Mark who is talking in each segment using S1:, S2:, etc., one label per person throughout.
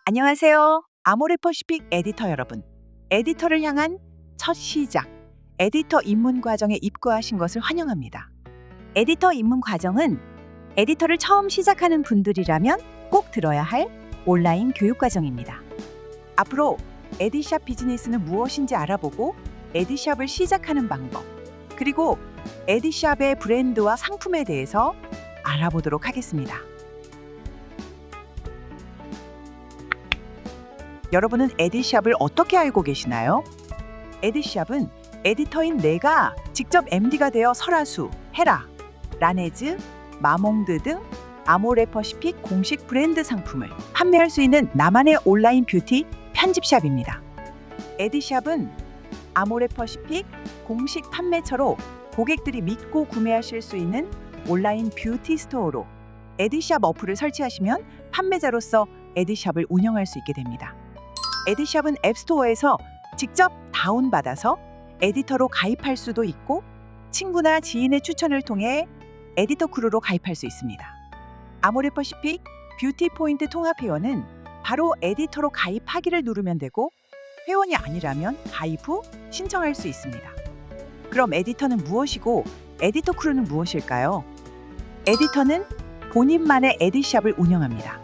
S1: 안녕하세요. 아모레퍼시픽 에디터 여러분. 에디터를 향한 첫 시작, 에디터 입문 과정에 입고하신 것을 환영합니다. 에디터 입문 과정은 에디터를 처음 시작하는 분들이라면 꼭 들어야 할 온라인 교육 과정입니다. 앞으로 에디샵 비즈니스는 무엇인지 알아보고 에디샵을 시작하는 방법, 그리고 에디샵의 브랜드와 상품에 대해서 알아보도록 하겠습니다. 여러분은 에디샵을 어떻게 알고 계시나요? 에디샵은 에디터인 내가 직접 MD가 되어 설화수, 헤라, 라네즈, 마몽드 등 아모레퍼시픽 공식 브랜드 상품을 판매할 수 있는 나만의 온라인 뷰티 편집샵입니다. 에디샵은 아모레퍼시픽 공식 판매처로 고객들이 믿고 구매하실 수 있는 온라인 뷰티 스토어로 에디샵 어플을 설치하시면 판매자로서 에디샵을 운영할 수 있게 됩니다. 에디샵은 앱스토어에서 직접 다운받아서 에디터로 가입할 수도 있고 친구나 지인의 추천을 통해 에디터 크루로 가입할 수 있습니다. 아모레퍼시픽 뷰티 포인트 통합 회원은 바로 에디터로 가입하기를 누르면 되고 회원이 아니라면 가입 후 신청할 수 있습니다. 그럼 에디터는 무엇이고 에디터 크루는 무엇일까요? 에디터는 본인만의 에디샵을 운영합니다.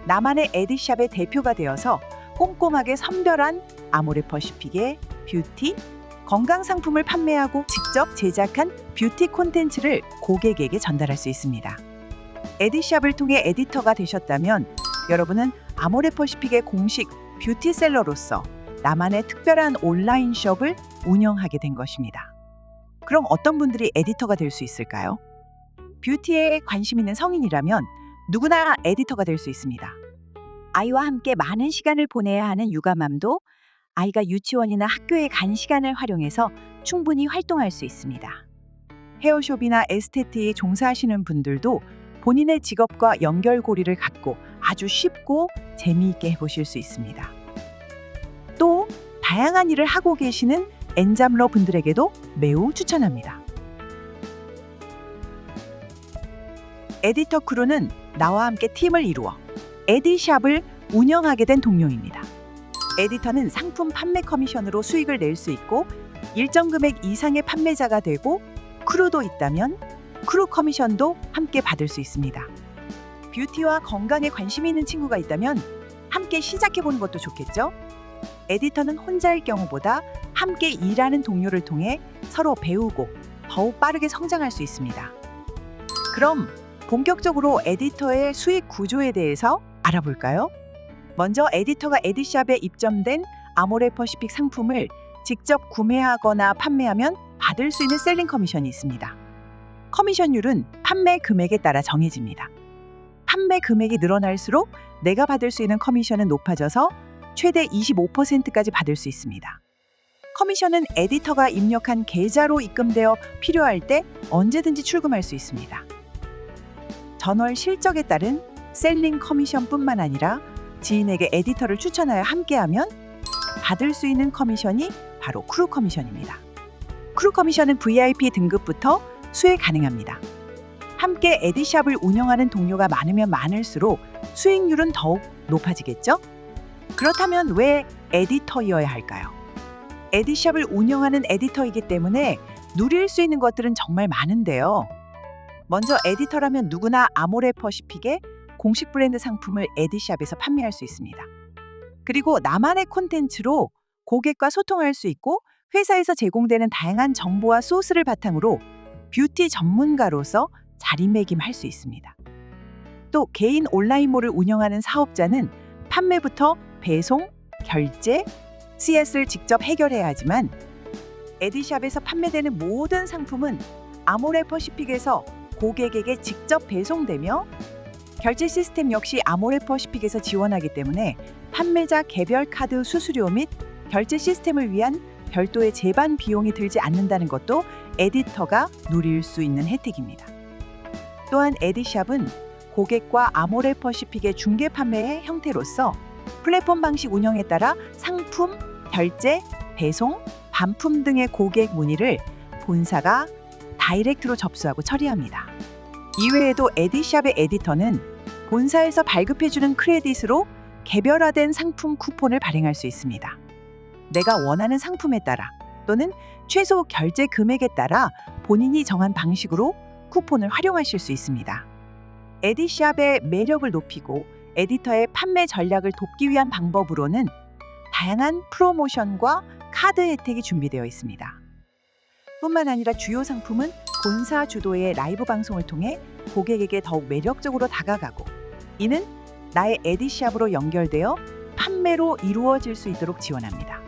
S1: 나만의 에디샵의 대표가 되어서 꼼꼼하게 선별한 아모레퍼시픽의 뷰티, 건강 상품을 판매하고 직접 제작한 뷰티 콘텐츠를 고객에게 전달할 수 있습니다. 에디샵을 통해 에디터가 되셨다면 여러분은 아모레퍼시픽의 공식 뷰티셀러로서 나만의 특별한 온라인 숍을 운영하게 된 것입니다. 그럼 어떤 분들이 에디터가 될 수 있을까요? 뷰티에 관심 있는 성인이라면 누구나 에디터가 될 수 있습니다. 아이와 함께 많은 시간을 보내야 하는 육아맘도 아이가 유치원이나 학교에 간 시간을 활용해서 충분히 활동할 수 있습니다. 헤어숍이나 에스테티에 종사하시는 분들도 본인의 직업과 연결고리를 갖고 아주 쉽고 재미있게 해보실 수 있습니다. 또 다양한 일을 하고 계시는 엔잡러 분들에게도 매우 추천합니다. 에디터 크루는 나와 함께 팀을 이루어 에디샵을 운영하게 된 동료입니다. 에디터는 상품 판매 커미션으로 수익을 낼 수 있고 일정 금액 이상의 판매자가 되고 크루도 있다면 크루 커미션도 함께 받을 수 있습니다. 뷰티와 건강에 관심이 있는 친구가 있다면 함께 시작해보는 것도 좋겠죠? 에디터는 혼자일 경우보다 함께 일하는 동료를 통해 서로 배우고 더욱 빠르게 성장할 수 있습니다. 그럼 본격적으로 에디터의 수익 구조에 대해서 알아볼까요? 먼저 에디터가 에디샵에 입점된 아모레퍼시픽 상품을 직접 구매하거나 판매하면 받을 수 있는 셀링 커미션이 있습니다. 커미션율은 판매 금액에 따라 정해집니다. 판매 금액이 늘어날수록 내가 받을 수 있는 커미션은 높아져서 최대 25%까지 받을 수 있습니다. 커미션은 에디터가 입력한 계좌로 입금되어 필요할 때 언제든지 출금할 수 있습니다. 전월 실적에 따른 셀링 커미션뿐만 아니라 지인에게 에디터를 추천하여 함께하면 받을 수 있는 커미션이 바로 크루 커미션입니다. 크루 커미션은 VIP 등급부터 수혜 가능합니다. 함께 에디샵을 운영하는 동료가 많으면 많을수록 수익률은 더욱 높아지겠죠? 그렇다면 왜 에디터여야 할까요? 에디샵을 운영하는 에디터이기 때문에 누릴 수 있는 것들은 정말 많은데요. 먼저 에디터라면 누구나 아모레퍼시픽의 공식 브랜드 상품을 에디샵에서 판매할 수 있습니다. 그리고 나만의 콘텐츠로 고객과 소통할 수 있고 회사에서 제공되는 다양한 정보와 소스를 바탕으로 뷰티 전문가로서 자리매김할 수 있습니다. 또 개인 온라인몰을 운영하는 사업자는 판매부터 배송, 결제, CS를 직접 해결해야 하지만 에디샵에서 판매되는 모든 상품은 아모레퍼시픽에서 고객에게 직접 배송되며 결제 시스템 역시 아모레퍼시픽에서 지원하기 때문에 판매자 개별 카드 수수료 및 결제 시스템을 위한 별도의 제반 비용이 들지 않는다는 것도 에디터가 누릴 수 있는 혜택입니다. 또한 에디샵은 고객과 아모레퍼시픽의 중개 판매의 형태로서 플랫폼 방식 운영에 따라 상품, 결제, 배송, 반품 등의 고객 문의를 본사가 다이렉트로 접수하고 처리합니다. 이외에도 에디샵의 에디터는 본사에서 발급해주는 크레딧으로 개별화된 상품 쿠폰을 발행할 수 있습니다. 내가 원하는 상품에 따라 또는 최소 결제 금액에 따라 본인이 정한 방식으로 쿠폰을 활용하실 수 있습니다. 에디샵의 매력을 높이고 에디터의 판매 전략을 돕기 위한 방법으로는 다양한 프로모션과 카드 혜택이 준비되어 있습니다. 뿐만 아니라 주요 상품은 본사 주도의 라이브 방송을 통해 고객에게 더욱 매력적으로 다가가고, 이는 나의 에디샵으로 연결되어 판매로 이루어질 수 있도록 지원합니다.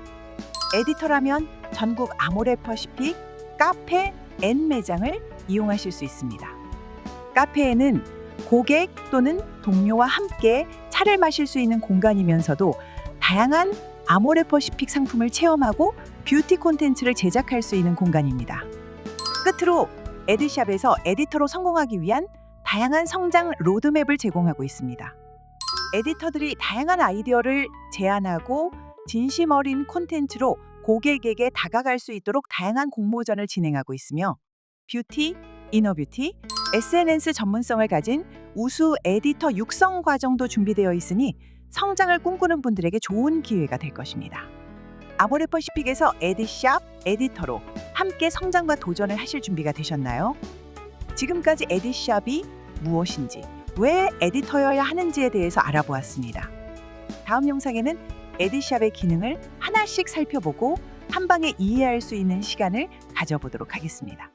S1: 에디터라면 전국 아모레퍼시픽 카페 N 매장을 이용하실 수 있습니다. 카페에는 고객 또는 동료와 함께 차를 마실 수 있는 공간이면서도 다양한 아모레퍼시픽 상품을 체험하고 뷰티 콘텐츠를 제작할 수 있는 공간입니다. 끝으로 에디샵에서 에디터로 성공하기 위한 다양한 성장 로드맵을 제공하고 있습니다. 에디터들이 다양한 아이디어를 제안하고 진심 어린 콘텐츠로 고객에게 다가갈 수 있도록 다양한 공모전을 진행하고 있으며, 뷰티, 이너뷰티, SNS 전문성을 가진 우수 에디터 육성 과정도 준비되어 있으니 성장을 꿈꾸는 분들에게 좋은 기회가 될 것입니다. 아모레퍼시픽에서 에디샵, 에디터로 함께 성장과 도전을 하실 준비가 되셨나요? 지금까지 에디샵이 무엇인지, 왜 에디터여야 하는지에 대해서 알아보았습니다. 다음 영상에는 에디샵의 기능을 하나씩 살펴보고 한 방에 이해할 수 있는 시간을 가져보도록 하겠습니다.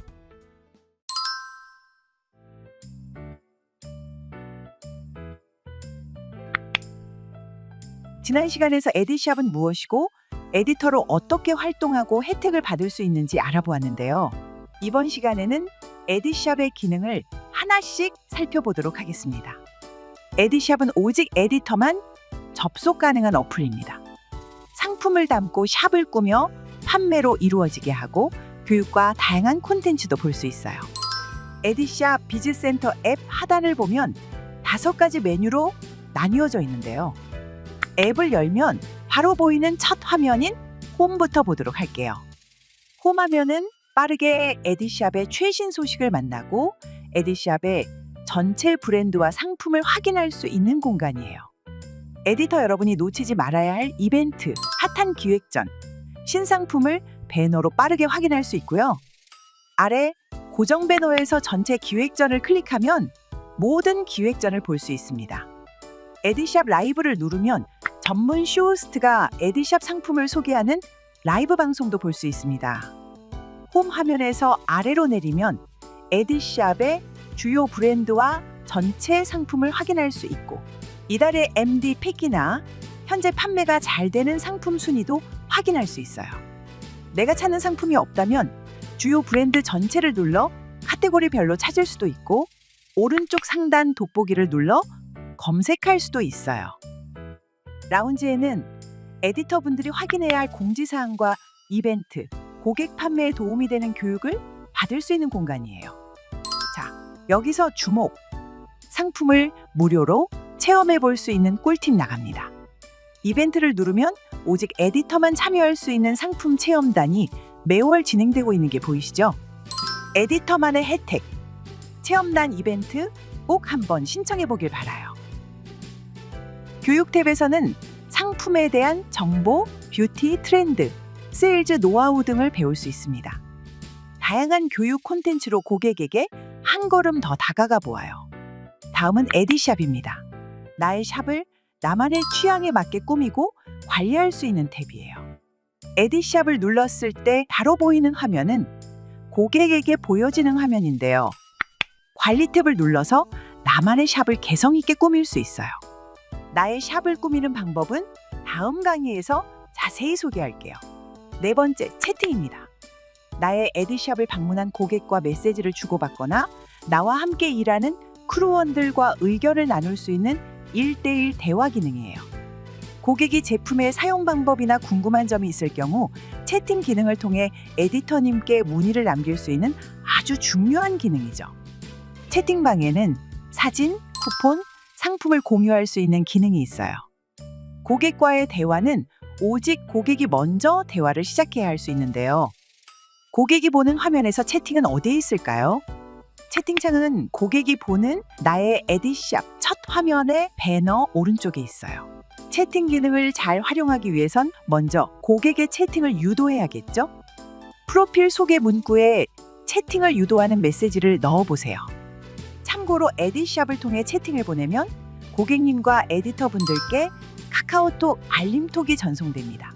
S1: 지난 시간에서 에디샵은 무엇이고 에디터로 어떻게 활동하고 혜택을 받을 수 있는지 알아보았는데요. 이번 시간에는 에디샵의 기능을 하나씩 살펴보도록 하겠습니다. 에디샵은 오직 에디터만 접속 가능한 어플입니다. 상품을 담고 샵을 꾸며 판매로 이루어지게 하고 교육과 다양한 콘텐츠도 볼 수 있어요. 에디샵 비즈센터 앱 하단을 보면 5가지 메뉴로 나뉘어져 있는데요. 앱을 열면 바로 보이는 첫 화면인 홈부터 보도록 할게요. 홈 화면은 빠르게 에디샵의 최신 소식을 만나고 에디샵의 전체 브랜드와 상품을 확인할 수 있는 공간이에요. 에디터 여러분이 놓치지 말아야 할 이벤트, 핫한 기획전, 신상품을 배너로 빠르게 확인할 수 있고요. 아래 고정 배너에서 전체 기획전을 클릭하면 모든 기획전을 볼 수 있습니다. 에디샵 라이브를 누르면 전문 쇼호스트가 에디샵 상품을 소개하는 라이브 방송도 볼 수 있습니다. 홈 화면에서 아래로 내리면 에디샵의 주요 브랜드와 전체 상품을 확인할 수 있고, 이달의 MD 픽이나 현재 판매가 잘 되는 상품 순위도 확인할 수 있어요. 내가 찾는 상품이 없다면 주요 브랜드 전체를 눌러 카테고리별로 찾을 수도 있고, 오른쪽 상단 돋보기를 눌러 검색할 수도 있어요. 라운지에는 에디터분들이 확인해야 할 공지사항과 이벤트, 고객 판매에 도움이 되는 교육을 받을 수 있는 공간이에요. 자, 여기서 주목! 상품을 무료로 체험해 볼 수 있는 꿀팁 나갑니다. 이벤트를 누르면 오직 에디터만 참여할 수 있는 상품 체험단이 매월 진행되고 있는 게 보이시죠? 에디터만의 혜택, 체험단 이벤트 꼭 한번 신청해 보길 바라요. 교육 탭에서는 상품에 대한 정보, 뷰티 트렌드, 세일즈 노하우 등을 배울 수 있습니다. 다양한 교육 콘텐츠로 고객에게 한 걸음 더 다가가 보아요. 다음은 에디샵입니다. 나의 샵을 나만의 취향에 맞게 꾸미고 관리할 수 있는 탭이에요. 에디샵을 눌렀을 때 바로 보이는 화면은 고객에게 보여지는 화면인데요. 관리 탭을 눌러서 나만의 샵을 개성 있게 꾸밀 수 있어요. 나의 샵을 꾸미는 방법은 다음 강의에서 자세히 소개할게요. 4번째, 채팅입니다. 나의 에디샵을 방문한 고객과 메시지를 주고받거나 나와 함께 일하는 크루원들과 의견을 나눌 수 있는 1대1 대화 기능이에요. 고객이 제품의 사용 방법이나 궁금한 점이 있을 경우 채팅 기능을 통해 에디터님께 문의를 남길 수 있는 아주 중요한 기능이죠. 채팅방에는 사진, 쿠폰, 상품을 공유할 수 있는 기능이 있어요. 고객과의 대화는 오직 고객이 먼저 대화를 시작해야 할 수 있는데요. 고객이 보는 화면에서 채팅은 어디에 있을까요? 채팅창은 고객이 보는 나의 에디샵 첫 화면의 배너 오른쪽에 있어요. 채팅 기능을 잘 활용하기 위해선 먼저 고객의 채팅을 유도해야겠죠? 프로필 소개 문구에 채팅을 유도하는 메시지를 넣어보세요. 참고로 에디샵을 통해 채팅을 보내면 고객님과 에디터분들께 카카오톡 알림톡이 전송됩니다.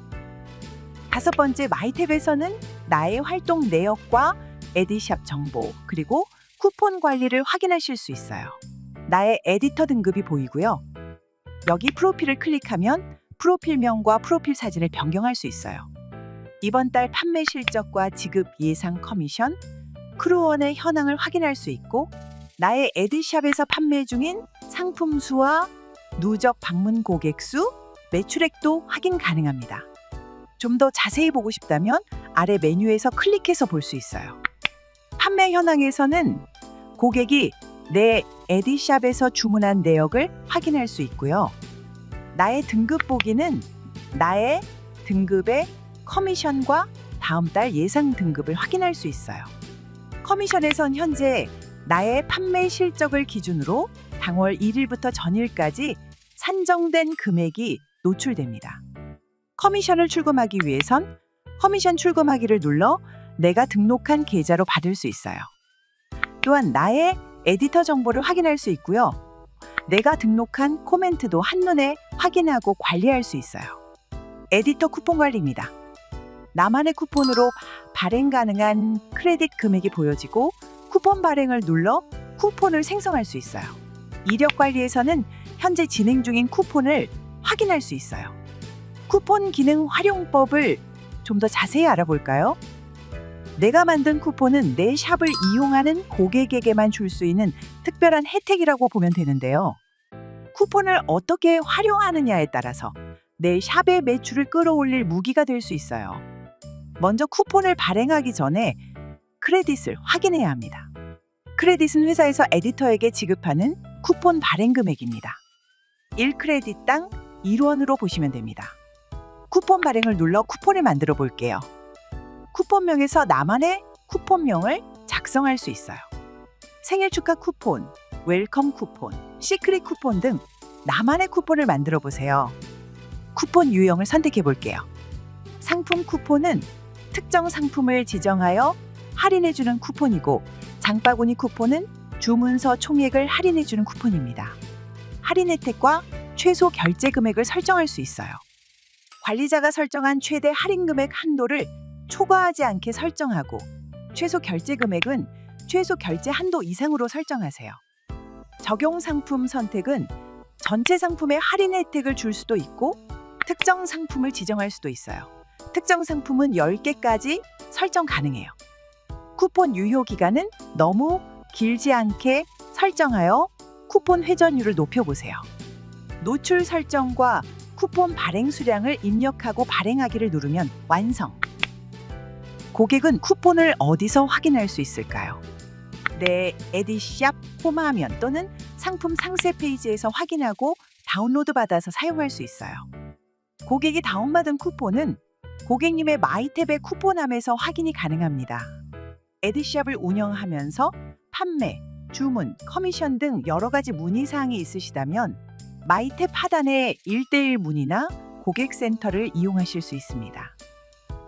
S1: 5번째, 마이탭에서는 나의 활동 내역과 에디샵 정보, 그리고 쿠폰 관리를 확인하실 수 있어요. 나의 에디터 등급이 보이고요. 여기 프로필을 클릭하면 프로필명과 프로필 사진을 변경할 수 있어요. 이번 달 판매 실적과 지급 예상 커미션, 크루원의 현황을 확인할 수 있고 나의 에디샵에서 판매 중인 상품 수와 누적 방문 고객 수, 매출액도 확인 가능합니다. 좀 더 자세히 보고 싶다면 아래 메뉴에서 클릭해서 볼 수 있어요. 판매 현황에서는 고객이 내 에디샵에서 주문한 내역을 확인할 수 있고요. 나의 등급 보기는 나의 등급의 커미션과 다음 달 예상 등급을 확인할 수 있어요. 커미션에선 현재 나의 판매 실적을 기준으로 당월 1일부터 전일까지 산정된 금액이 노출됩니다. 커미션을 출금하기 위해선 커미션 출금하기를 눌러 내가 등록한 계좌로 받을 수 있어요. 또한 나의 에디터 정보를 확인할 수 있고요. 내가 등록한 코멘트도 한눈에 확인하고 관리할 수 있어요. 에디터 쿠폰 관리입니다. 나만의 쿠폰으로 발행 가능한 크레딧 금액이 보여지고 쿠폰 발행을 눌러 쿠폰을 생성할 수 있어요. 이력 관리에서는 현재 진행 중인 쿠폰을 확인할 수 있어요. 쿠폰 기능 활용법을 좀 더 자세히 알아볼까요? 내가 만든 쿠폰은 내 샵을 이용하는 고객에게만 줄 수 있는 특별한 혜택이라고 보면 되는데요. 쿠폰을 어떻게 활용하느냐에 따라서 내 샵의 매출을 끌어올릴 무기가 될 수 있어요. 먼저 쿠폰을 발행하기 전에 크레딧을 확인해야 합니다. 크레딧은 회사에서 에디터에게 지급하는 쿠폰 발행 금액입니다. 1크레딧당 1원으로 보시면 됩니다. 쿠폰 발행을 눌러 쿠폰을 만들어 볼게요. 쿠폰명에서 나만의 쿠폰명을 작성할 수 있어요. 생일 축하 쿠폰, 웰컴 쿠폰, 시크릿 쿠폰 등 나만의 쿠폰을 만들어 보세요. 쿠폰 유형을 선택해 볼게요. 상품 쿠폰은 특정 상품을 지정하여 할인해주는 쿠폰이고, 장바구니 쿠폰은 주문서 총액을 할인해주는 쿠폰입니다. 할인 혜택과 최소 결제 금액을 설정할 수 있어요. 관리자가 설정한 최대 할인 금액 한도를 초과하지 않게 설정하고, 최소 결제 금액은 최소 결제 한도 이상으로 설정하세요. 적용 상품 선택은 전체 상품에 할인 혜택을 줄 수도 있고 특정 상품을 지정할 수도 있어요. 특정 상품은 10개까지 설정 가능해요. 쿠폰 유효 기간은 너무 길지 않게 설정하여 쿠폰 회전율을 높여보세요. 노출 설정과 쿠폰 발행 수량을 입력하고 발행하기를 누르면 완성. 고객은 쿠폰을 어디서 확인할 수 있을까요? 내 에디샵 홈화면 또는 상품 상세 페이지에서 확인하고 다운로드 받아서 사용할 수 있어요. 고객이 다운받은 쿠폰은 고객님의 마이탭의 쿠폰함에서 확인이 가능합니다. 에디샵을 운영하면서 판매, 주문, 커미션 등 여러 가지 문의사항이 있으시다면 마이탭 하단의 1:1 문의나 고객센터를 이용하실 수 있습니다.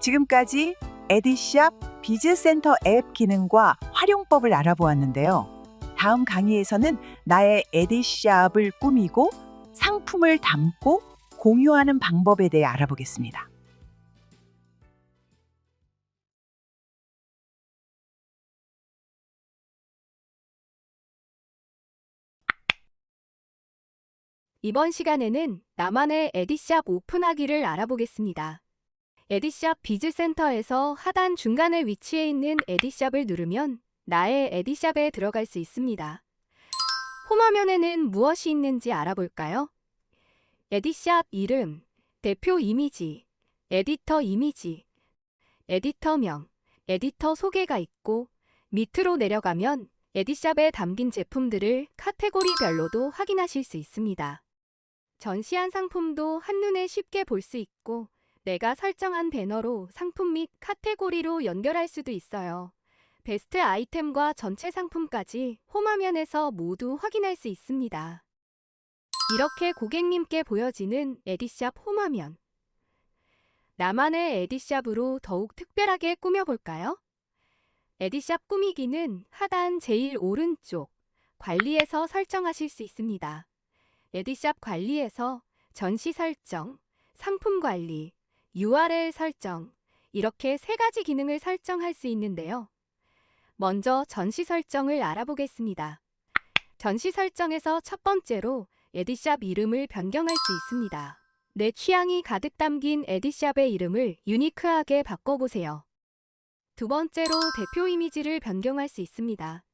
S1: 지금까지 에디샵 비즈센터 앱 기능과 활용법을 알아보았는데요. 다음 강의에서는 나의 에디샵을 꾸미고 상품을 담고 공유하는 방법에 대해 알아보겠습니다.
S2: 이번 시간에는 나만의 에디샵 오픈하기를 알아보겠습니다. 에디샵 비즈센터에서 하단 중간에 위치해 있는 에디샵을 누르면 나의 에디샵에 들어갈 수 있습니다. 홈화면에는 무엇이 있는지 알아볼까요? 에디샵 이름, 대표 이미지, 에디터 이미지, 에디터명, 에디터 소개가 있고, 밑으로 내려가면 에디샵에 담긴 제품들을 카테고리별로도 확인하실 수 있습니다. 전시한 상품도 한눈에 쉽게 볼 수 있고, 내가 설정한 배너로 상품 및 카테고리로 연결할 수도 있어요. 베스트 아이템과 전체 상품까지 홈화면에서 모두 확인할 수 있습니다. 이렇게 고객님께 보여지는 에디샵 홈화면. 나만의 에디샵으로 더욱 특별하게 꾸며볼까요? 에디샵 꾸미기는 하단 제일 오른쪽 관리에서 설정하실 수 있습니다. 에디샵 관리에서 전시 설정, 상품 관리, URL 설정, 이렇게 3가지 기능을 설정할 수 있는데요. 먼저 전시 설정을 알아보겠습니다. 전시 설정에서 첫 번째로 에디샵 이름을 변경할 수 있습니다. 내 취향이 가득 담긴 에디샵의 이름을 유니크하게 바꿔보세요. 두 번째로 대표 이미지를 변경할 수 있습니다.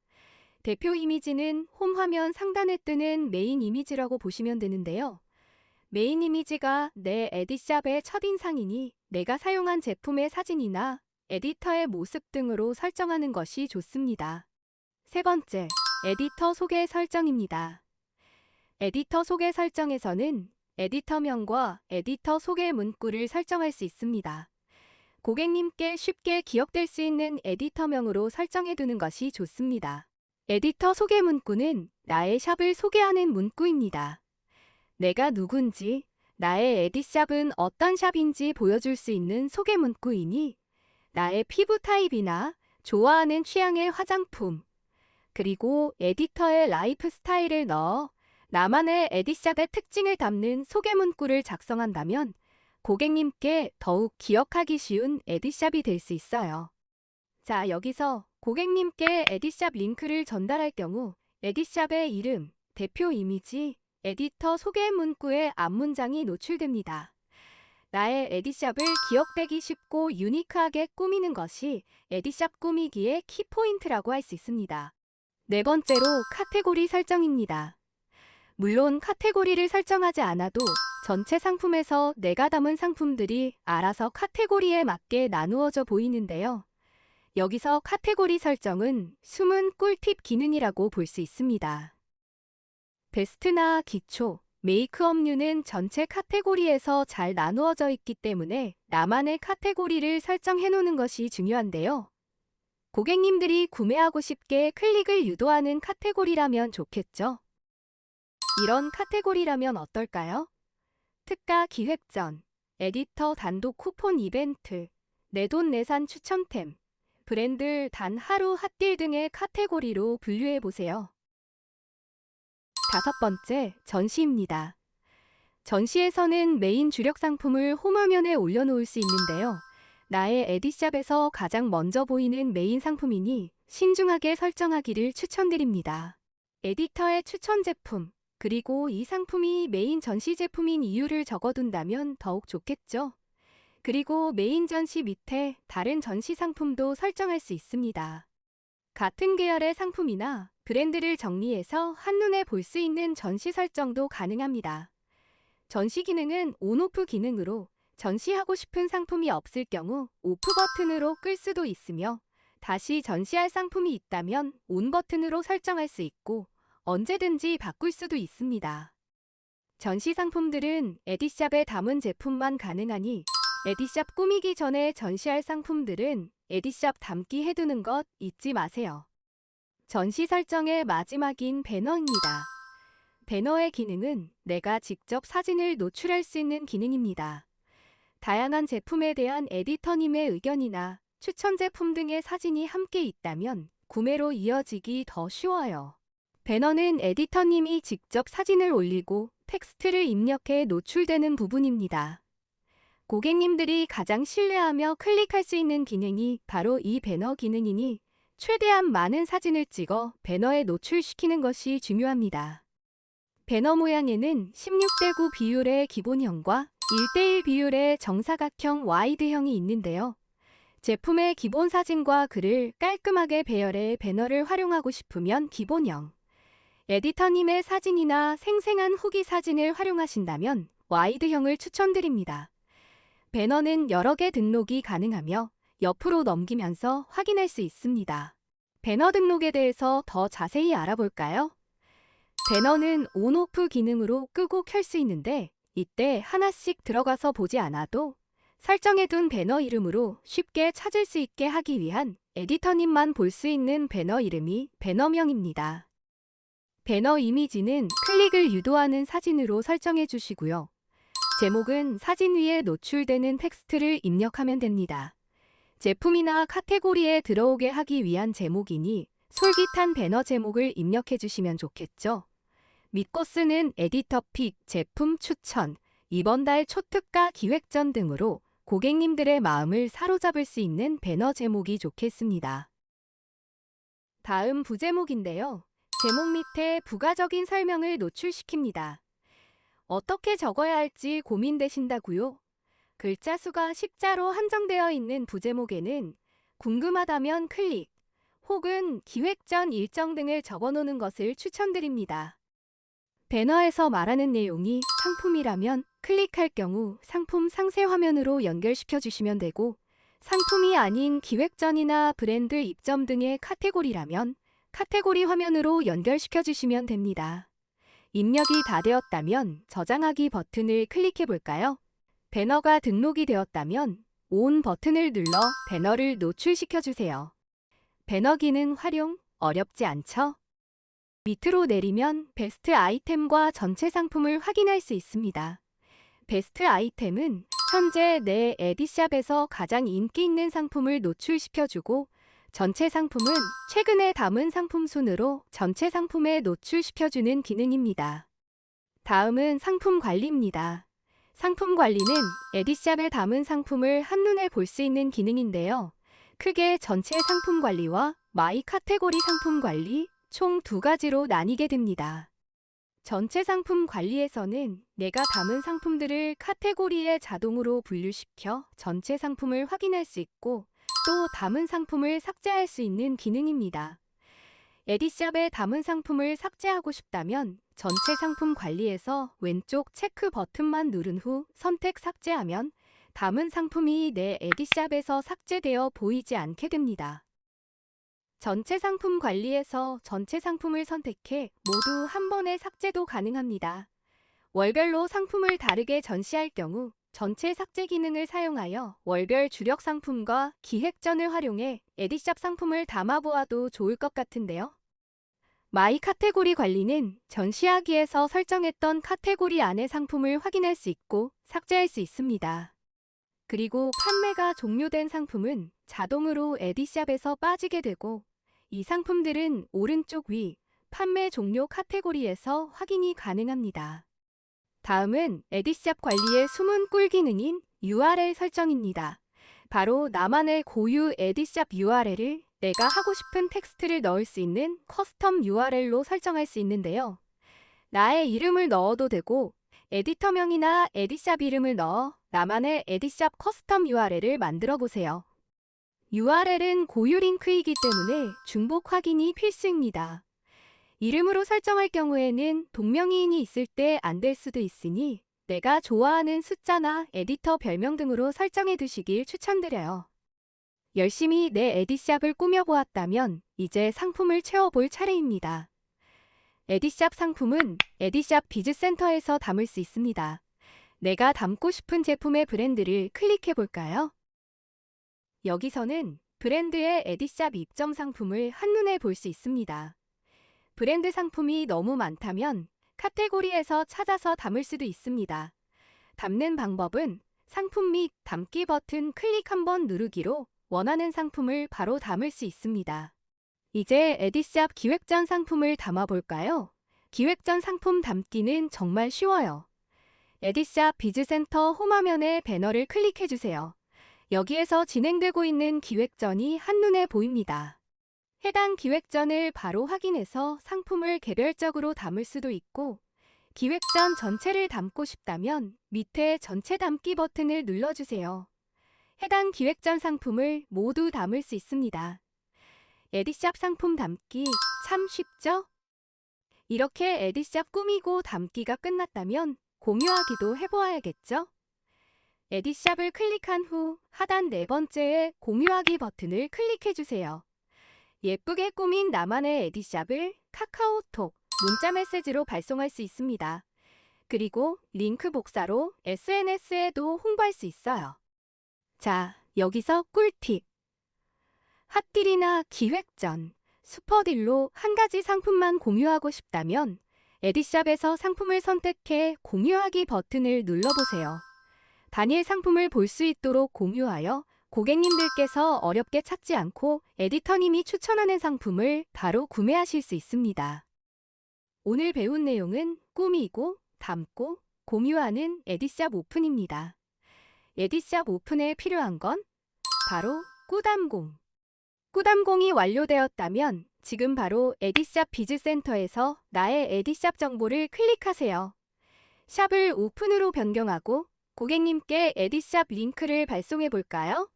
S2: 대표 이미지는 홈 화면 상단에 뜨는 메인 이미지라고 보시면 되는데요. 메인 이미지가 내 에디샵의 첫인상이니 내가 사용한 제품의 사진이나 에디터의 모습 등으로 설정하는 것이 좋습니다. 세 번째, 에디터 소개 설정입니다. 에디터 소개 설정에서는 에디터명과 에디터 소개 문구를 설정할 수 있습니다. 고객님께 쉽게 기억될 수 있는 에디터명으로 설정해두는 것이 좋습니다. 에디터 소개 문구는 나의 샵을 소개하는 문구입니다. 내가 누군지, 나의 에디샵은 어떤 샵인지 보여줄 수 있는 소개 문구이니 나의 피부 타입이나 좋아하는 취향의 화장품, 그리고 에디터의 라이프 스타일을 넣어 나만의 에디샵의 특징을 담는 소개 문구를 작성한다면 고객님께 더욱 기억하기 쉬운 에디샵이 될 수 있어요. 자, 여기서 고객님께 에디샵 링크를 전달할 경우 에디샵의 이름, 대표 이미지, 에디터 소개 문구의 앞문장이 노출됩니다. 나의 에디샵을 기억되기 쉽고 유니크하게 꾸미는 것이 에디샵 꾸미기의 키포인트라고 할 수 있습니다. 네 번째로 카테고리 설정입니다. 물론 카테고리를 설정하지 않아도 전체 상품에서 내가 담은 상품들이 알아서 카테고리에 맞게 나누어져 보이는데요. 여기서 카테고리 설정은 숨은 꿀팁 기능이라고 볼 수 있습니다. 베스트나 기초, 메이크업류는 전체 카테고리에서 잘 나누어져 있기 때문에 나만의 카테고리를 설정해 놓는 것이 중요한데요. 고객님들이 구매하고 싶게 클릭을 유도하는 카테고리라면 좋겠죠. 이런 카테고리라면 어떨까요? 특가 기획전, 에디터 단독 쿠폰 이벤트, 내돈내산 추천템, 브랜드 단 하루 핫딜 등의 카테고리로 분류해보세요. 다섯 번째, 전시입니다. 전시에서는 메인 주력 상품을 홈화면에 올려놓을 수 있는데요. 나의 에디샵에서 가장 먼저 보이는 메인 상품이니 신중하게 설정하기를 추천드립니다. 에디터의 추천 제품, 그리고 이 상품이 메인 전시 제품인 이유를 적어둔다면 더욱 좋겠죠. 그리고 메인 전시 밑에 다른 전시 상품도 설정할 수 있습니다. 같은 계열의 상품이나 브랜드를 정리해서 한눈에 볼 수 있는 전시 설정도 가능합니다. 전시 기능은 온오프 기능으로 전시하고 싶은 상품이 없을 경우 오프 버튼으로 끌 수도 있으며 다시 전시할 상품이 있다면 온 버튼으로 설정할 수 있고 언제든지 바꿀 수도 있습니다. 전시 상품들은 에디샵에 담은 제품만 가능하니 에디샵 꾸미기 전에 전시할 상품들은 에디샵 담기 해두는 것 잊지 마세요. 전시 설정의 마지막인 배너입니다. 배너의 기능은 내가 직접 사진을 노출할 수 있는 기능입니다. 다양한 제품에 대한 에디터님의 의견이나 추천 제품 등의 사진이 함께 있다면 구매로 이어지기 더 쉬워요. 배너는 에디터님이 직접 사진을 올리고 텍스트를 입력해 노출되는 부분입니다. 고객님들이 가장 신뢰하며 클릭할 수 있는 기능이 바로 이 배너 기능이니 최대한 많은 사진을 찍어 배너에 노출시키는 것이 중요합니다. 배너 모양에는 16:9 비율의 기본형과 1:1 비율의 정사각형 와이드형이 있는데요. 제품의 기본 사진과 글을 깔끔하게 배열해 배너를 활용하고 싶으면 기본형, 에디터님의 사진이나 생생한 후기 사진을 활용하신다면 와이드형을 추천드립니다. 배너는 여러 개 등록이 가능하며 옆으로 넘기면서 확인할 수 있습니다. 배너 등록에 대해서 더 자세히 알아볼까요? 배너는 온오프 기능으로 끄고 켤 수 있는데 이때 하나씩 들어가서 보지 않아도 설정해둔 배너 이름으로 쉽게 찾을 수 있게 하기 위한 에디터님만 볼 수 있는 배너 이름이 배너명입니다. 배너 이미지는 클릭을 유도하는 사진으로 설정해 주시고요. 제목은 사진 위에 노출되는 텍스트를 입력하면 됩니다. 제품이나 카테고리에 들어오게 하기 위한 제목이니 솔깃한 배너 제목을 입력해 주시면 좋겠죠. 믿고 쓰는 에디터 픽, 제품 추천, 이번 달 초특가 기획전 등으로 고객님들의 마음을 사로잡을 수 있는 배너 제목이 좋겠습니다. 다음 부제목인데요. 제목 밑에 부가적인 설명을 노출시킵니다. 어떻게 적어야 할지 고민되신다고요? 글자 수가 10자로 한정되어 있는 부제목에는 궁금하다면 클릭 혹은 기획전 일정 등을 적어놓는 것을 추천드립니다. 배너에서 말하는 내용이 상품이라면 클릭할 경우 상품 상세 화면으로 연결시켜 주시면 되고, 상품이 아닌 기획전이나 브랜드 입점 등의 카테고리라면 카테고리 화면으로 연결시켜 주시면 됩니다. 입력이 다 되었다면 저장하기 버튼을 클릭해 볼까요? 배너가 등록이 되었다면 온 버튼을 눌러 배너를 노출시켜 주세요. 배너 기능 활용 어렵지 않죠? 밑으로 내리면 베스트 아이템과 전체 상품을 확인할 수 있습니다. 베스트 아이템은 현재 내 에디샵에서 가장 인기 있는 상품을 노출시켜주고, 전체 상품은 최근에 담은 상품 순으로 전체 상품에 노출시켜주는 기능입니다. 다음은 상품 관리입니다. 상품 관리는 에디샵에 담은 상품을 한눈에 볼 수 있는 기능인데요. 크게 전체 상품 관리와 마이 카테고리 상품 관리 총 두 가지로 나뉘게 됩니다. 전체 상품 관리에서는 내가 담은 상품들을 카테고리에 자동으로 분류시켜 전체 상품을 확인할 수 있고, 또 담은 상품을 삭제할 수 있는 기능입니다. 에디샵에 담은 상품을 삭제하고 싶다면 전체 상품 관리에서 왼쪽 체크 버튼만 누른 후 선택 삭제하면 담은 상품이 내 에디샵에서 삭제되어 보이지 않게 됩니다. 전체 상품 관리에서 전체 상품을 선택해 모두 한 번에 삭제도 가능합니다. 월별로 상품을 다르게 전시할 경우 전체 삭제 기능을 사용하여 월별 주력 상품과 기획전을 활용해 에디샵 상품을 담아보아도 좋을 것 같은데요. 마이 카테고리 관리는 전시하기에서 설정했던 카테고리 안의 상품을 확인할 수 있고 삭제할 수 있습니다. 그리고 판매가 종료된 상품은 자동으로 에디샵에서 빠지게 되고, 이 상품들은 오른쪽 위 판매 종료 카테고리에서 확인이 가능합니다. 다음은 에디샵 관리의 숨은 꿀 기능인 URL 설정입니다. 바로 나만의 고유 에디샵 URL을 내가 하고 싶은 텍스트를 넣을 수 있는 커스텀 URL로 설정할 수 있는데요. 나의 이름을 넣어도 되고, 에디터명이나 에디샵 이름을 넣어 나만의 에디샵 커스텀 URL을 만들어 보세요. URL은 고유 링크이기 때문에 중복 확인이 필수입니다. 이름으로 설정할 경우에는 동명이인이 있을 때 안 될 수도 있으니 내가 좋아하는 숫자나 에디터 별명 등으로 설정해 두시길 추천드려요. 열심히 내 에디샵을 꾸며보았다면 이제 상품을 채워볼 차례입니다. 에디샵 상품은 에디샵 비즈센터에서 담을 수 있습니다. 내가 담고 싶은 제품의 브랜드를 클릭해 볼까요? 여기서는 브랜드의 에디샵 입점 상품을 한눈에 볼 수 있습니다. 브랜드 상품이 너무 많다면 카테고리에서 찾아서 담을 수도 있습니다. 담는 방법은 상품 및 담기 버튼 클릭 한번 누르기로 원하는 상품을 바로 담을 수 있습니다. 이제 에디샵 기획전 상품을 담아볼까요? 기획전 상품 담기는 정말 쉬워요. 에디샵 비즈센터 홈화면에 배너를 클릭해주세요. 여기에서 진행되고 있는 기획전이 한눈에 보입니다. 해당 기획전을 바로 확인해서 상품을 개별적으로 담을 수도 있고, 기획전 전체를 담고 싶다면 밑에 전체 담기 버튼을 눌러주세요. 해당 기획전 상품을 모두 담을 수 있습니다. 에디샵 상품 담기 참 쉽죠? 이렇게 에디샵 꾸미고 담기가 끝났다면 공유하기도 해보아야겠죠? 에디샵을 클릭한 후 하단 네 번째의 공유하기 버튼을 클릭해주세요. 예쁘게 꾸민 나만의 에디샵을 카카오톡, 문자 메시지로 발송할 수 있습니다. 그리고 링크 복사로 SNS에도 홍보할 수 있어요. 자, 여기서 꿀팁. 핫딜이나 기획전, 슈퍼딜로 한 가지 상품만 공유하고 싶다면 에디샵에서 상품을 선택해 공유하기 버튼을 눌러보세요. 단일 상품을 볼 수 있도록 공유하여 고객님들께서 어렵게 찾지 않고 에디터님이 추천하는 상품을 바로 구매하실 수 있습니다. 오늘 배운 내용은 꾸미고, 담고, 공유하는 에디샵 오픈입니다. 에디샵 오픈에 필요한 건 바로 꾸담공. 꾸담공이 완료되었다면 지금 바로 에디샵 비즈센터에서 나의 에디샵 정보를 클릭하세요. 샵을 오픈으로 변경하고 고객님께 에디샵 링크를 발송해 볼까요?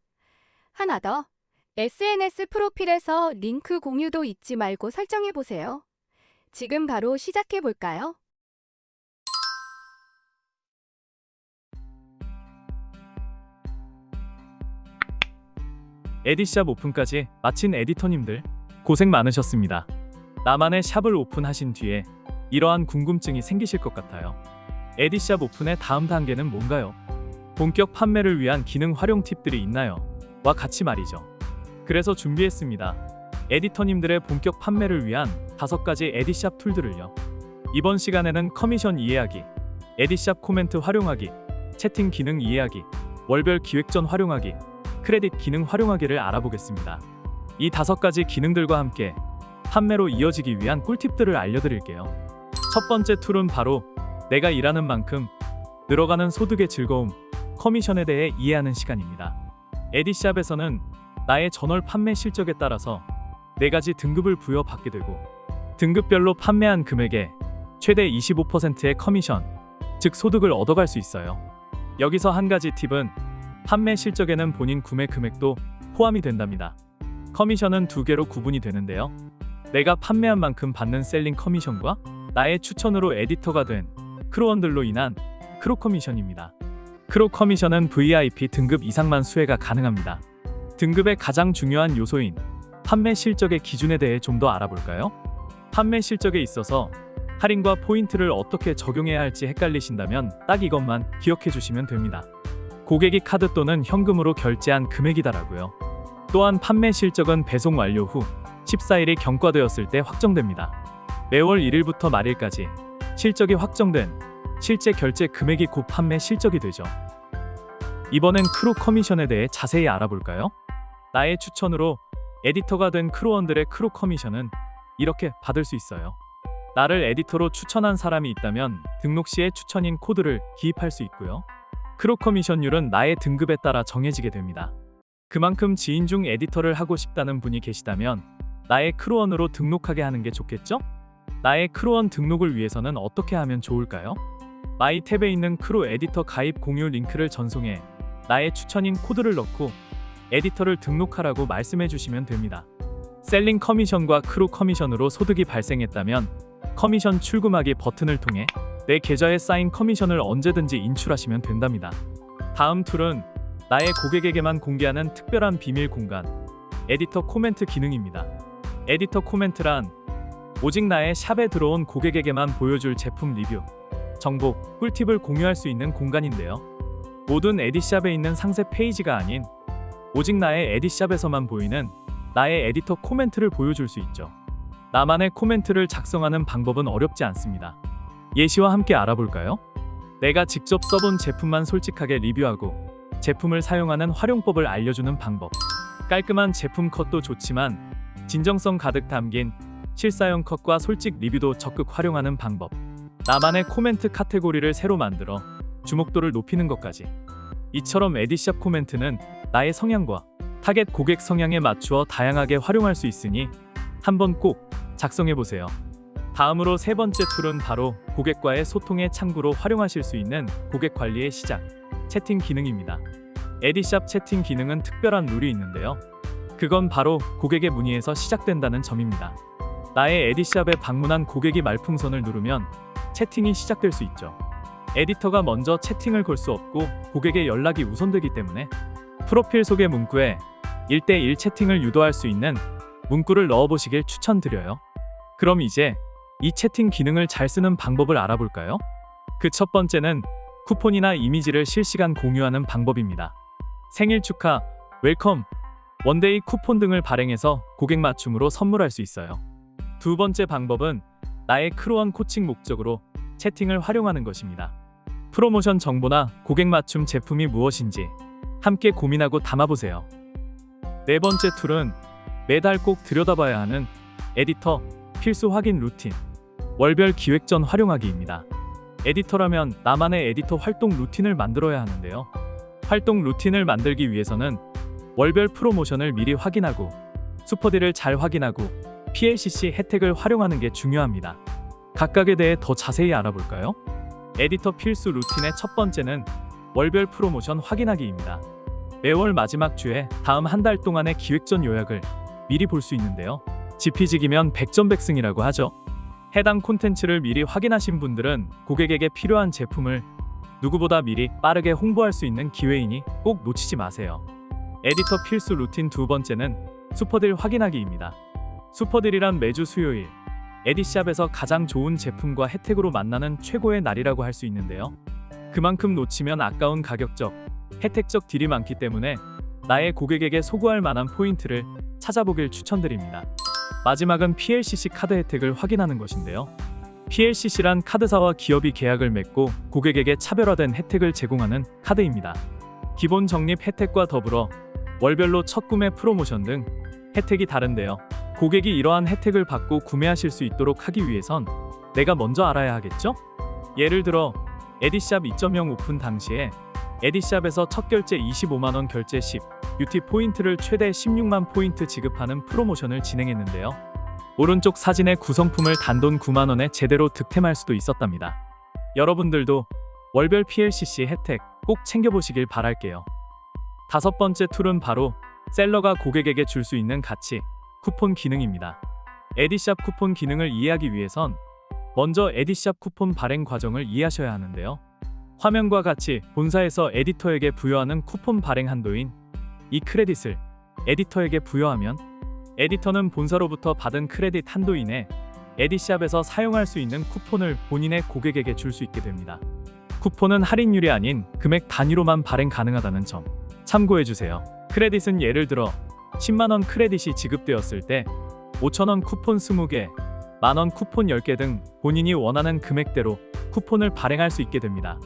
S2: 하나 더, SNS 프로필에서 링크 공유도 잊지 말고 설정해 보세요. 지금 바로 시작해 볼까요?
S3: 에디샵 오픈까지 마친 에디터님들 고생 많으셨습니다. 나만의 샵을 오픈하신 뒤에 이러한 궁금증이 생기실 것 같아요. 에디샵 오픈의 다음 단계는 뭔가요? 본격 판매를 위한 기능 활용 팁들이 있나요? 와 같이 말이죠. 그래서 준비했습니다. 에디터님들의 본격 판매를 위한 5가지 에디샵 툴들을요. 이번 시간에는 커미션 이해하기, 에디샵 코멘트 활용하기, 채팅 기능 이해하기, 월별 기획전 활용하기, 크레딧 기능 활용하기를 알아보겠습니다. 이 5가지 기능들과 함께 판매로 이어지기 위한 꿀팁들을 알려드릴게요. 첫 번째 툴은 바로 내가 일하는 만큼 늘어가는 소득의 즐거움, 커미션에 대해 이해하는 시간입니다. 에디샵에서는 나의 전월 판매 실적에 따라서 4가지 등급을 부여받게 되고 등급별로 판매한 금액에 최대 25%의 커미션, 즉 소득을 얻어갈 수 있어요. 여기서 한 가지 팁은 판매 실적에는 본인 구매 금액도 포함이 된답니다. 커미션은 2개로 구분이 되는데요. 내가 판매한 만큼 받는 셀링 커미션과 나의 추천으로 에디터가 된 크루원들로 인한 크루 커미션입니다. 크루 커미션은 VIP 등급 이상만 수혜가 가능합니다. 등급의 가장 중요한 요소인 판매 실적의 기준에 대해 좀 더 알아볼까요? 판매 실적에 있어서 할인과 포인트를 어떻게 적용해야 할지 헷갈리신다면 딱 이것만 기억해 주시면 됩니다. 고객이 카드 또는 현금으로 결제한 금액이다라고요. 또한 판매 실적은 배송 완료 후 14일이 경과되었을 때 확정됩니다. 매월 1일부터 말일까지 실적이 확정된 실제 결제 금액이 곧 판매 실적이 되죠. 이번엔 크루 커미션에 대해 자세히 알아볼까요? 나의 추천으로 에디터가 된 크루원들의 크루 커미션은 이렇게 받을 수 있어요. 나를 에디터로 추천한 사람이 있다면 등록 시에 추천인 코드를 기입할 수 있고요. 크루 커미션율은 나의 등급에 따라 정해지게 됩니다. 그만큼 지인 중 에디터를 하고 싶다는 분이 계시다면 나의 크루원으로 등록하게 하는 게 좋겠죠? 나의 크루원 등록을 위해서는 어떻게 하면 좋을까요? 마이 탭에 있는 크루 에디터 가입 공유 링크를 전송해 나의 추천인 코드를 넣고 에디터를 등록하라고 말씀해 주시면 됩니다. 셀링 커미션과 크루 커미션으로 소득이 발생했다면 커미션 출금하기 버튼을 통해 내 계좌에 쌓인 커미션을 언제든지 인출하시면 된답니다. 다음 툴은 나의 고객에게만 공개하는 특별한 비밀 공간, 에디터 코멘트 기능입니다. 에디터 코멘트란 오직 나의 샵에 들어온 고객에게만 보여줄 제품 리뷰, 정보, 꿀팁을 공유할 수 있는 공간인데요. 모든 에디샵에 있는 상세 페이지가 아닌 오직 나의 에디샵에서만 보이는 나의 에디터 코멘트를 보여줄 수 있죠. 나만의 코멘트를 작성하는 방법은 어렵지 않습니다. 예시와 함께 알아볼까요? 내가 직접 써본 제품만 솔직하게 리뷰하고 제품을 사용하는 활용법을 알려주는 방법. 깔끔한 제품 컷도 좋지만 진정성 가득 담긴 실사용 컷과 솔직 리뷰도 적극 활용하는 방법. 나만의 코멘트 카테고리를 새로 만들어 주목도를 높이는 것까지. 이처럼 에디샵 코멘트는 나의 성향과 타겟 고객 성향에 맞추어 다양하게 활용할 수 있으니 한번 꼭 작성해보세요. 다음으로 3번째 툴은 바로 고객과의 소통의 창구로 활용하실 수 있는 고객 관리의 시작, 채팅 기능입니다. 에디샵 채팅 기능은 특별한 룰이 있는데요. 그건 바로 고객의 문의에서 시작된다는 점입니다. 나의 에디샵에 방문한 고객이 말풍선을 누르면 채팅이 시작될 수 있죠. 에디터가 먼저 채팅을 걸 수 없고 고객의 연락이 우선되기 때문에 프로필 소개 문구에 1대1 채팅을 유도할 수 있는 문구를 넣어보시길 추천드려요. 그럼 이제 이 채팅 기능을 잘 쓰는 방법을 알아볼까요? 그 첫 번째는 쿠폰이나 이미지를 실시간 공유하는 방법입니다. 생일 축하, 웰컴, 원데이 쿠폰 등을 발행해서 고객 맞춤으로 선물할 수 있어요. 두 번째 방법은 나의 크로원 코칭 목적으로 채팅을 활용하는 것입니다. 프로모션 정보나 고객 맞춤 제품이 무엇인지 함께 고민하고 담아보세요. 네 번째 툴은 매달 꼭 들여다봐야 하는 에디터 필수 확인 루틴, 월별 기획전 활용하기입니다. 에디터라면 나만의 에디터 활동 루틴을 만들어야 하는데요. 활동 루틴을 만들기 위해서는 월별 프로모션을 미리 확인하고 슈퍼딜을 잘 확인하고 PLCC 혜택을 활용하는 게 중요합니다. 각각에 대해 더 자세히 알아볼까요? 에디터 필수 루틴의 첫 번째는 월별 프로모션 확인하기입니다. 매월 마지막 주에 다음 한 달 동안의 기획전 요약을 미리 볼 수 있는데요. 지피지기면 백전백승이라고 하죠. 해당 콘텐츠를 미리 확인하신 분들은 고객에게 필요한 제품을 누구보다 미리 빠르게 홍보할 수 있는 기회이니 꼭 놓치지 마세요. 에디터 필수 루틴 두 번째는 슈퍼딜 확인하기입니다. 슈퍼딜이란 매주 수요일 에디샵에서 가장 좋은 제품과 혜택으로 만나는 최고의 날이라고 할 수 있는데요. 그만큼 놓치면 아까운 가격적, 혜택적 딜이 많기 때문에 나의 고객에게 소구할 만한 포인트를 찾아보길 추천드립니다. 마지막은 PLCC 카드 혜택을 확인하는 것인데요. PLCC란 카드사와 기업이 계약을 맺고 고객에게 차별화된 혜택을 제공하는 카드입니다. 기본 적립 혜택과 더불어 월별로 첫 구매 프로모션 등 혜택이 다른데요. 고객이 이러한 혜택을 받고 구매하실 수 있도록 하기 위해선 내가 먼저 알아야 하겠죠? 예를 들어 에디샵 2.0 오픈 당시에 에디샵에서 첫 결제 25만원 결제 10 뷰티 포인트를 최대 16만 포인트 지급하는 프로모션을 진행했는데요. 오른쪽 사진의 구성품을 단돈 9만원에 제대로 득템할 수도 있었답니다. 여러분들도 월별 PLCC 혜택 꼭 챙겨보시길 바랄게요. 다섯 번째 툴은 바로 셀러가 고객에게 줄 수 있는 가치, 쿠폰 기능입니다. 에디샵 쿠폰 기능을 이해하기 위해선 먼저 에디샵 쿠폰 발행 과정을 이해하셔야 하는데요. 화면과 같이 본사에서 에디터에게 부여하는 쿠폰 발행 한도인 이 크레딧을 에디터에게 부여하면 에디터는 본사로부터 받은 크레딧 한도 이내 에디샵에서 사용할 수 있는 쿠폰을 본인의 고객에게 줄 수 있게 됩니다. 쿠폰은 할인율이 아닌 금액 단위로만 발행 가능하다는 점 참고해주세요. 크레딧은 예를 들어 10만원 크레딧이 지급되었을 때 5천원 쿠폰 20개, 만원 쿠폰 10개 등 본인이 원하는 금액대로 쿠폰을 발행할 수 있게 됩니다.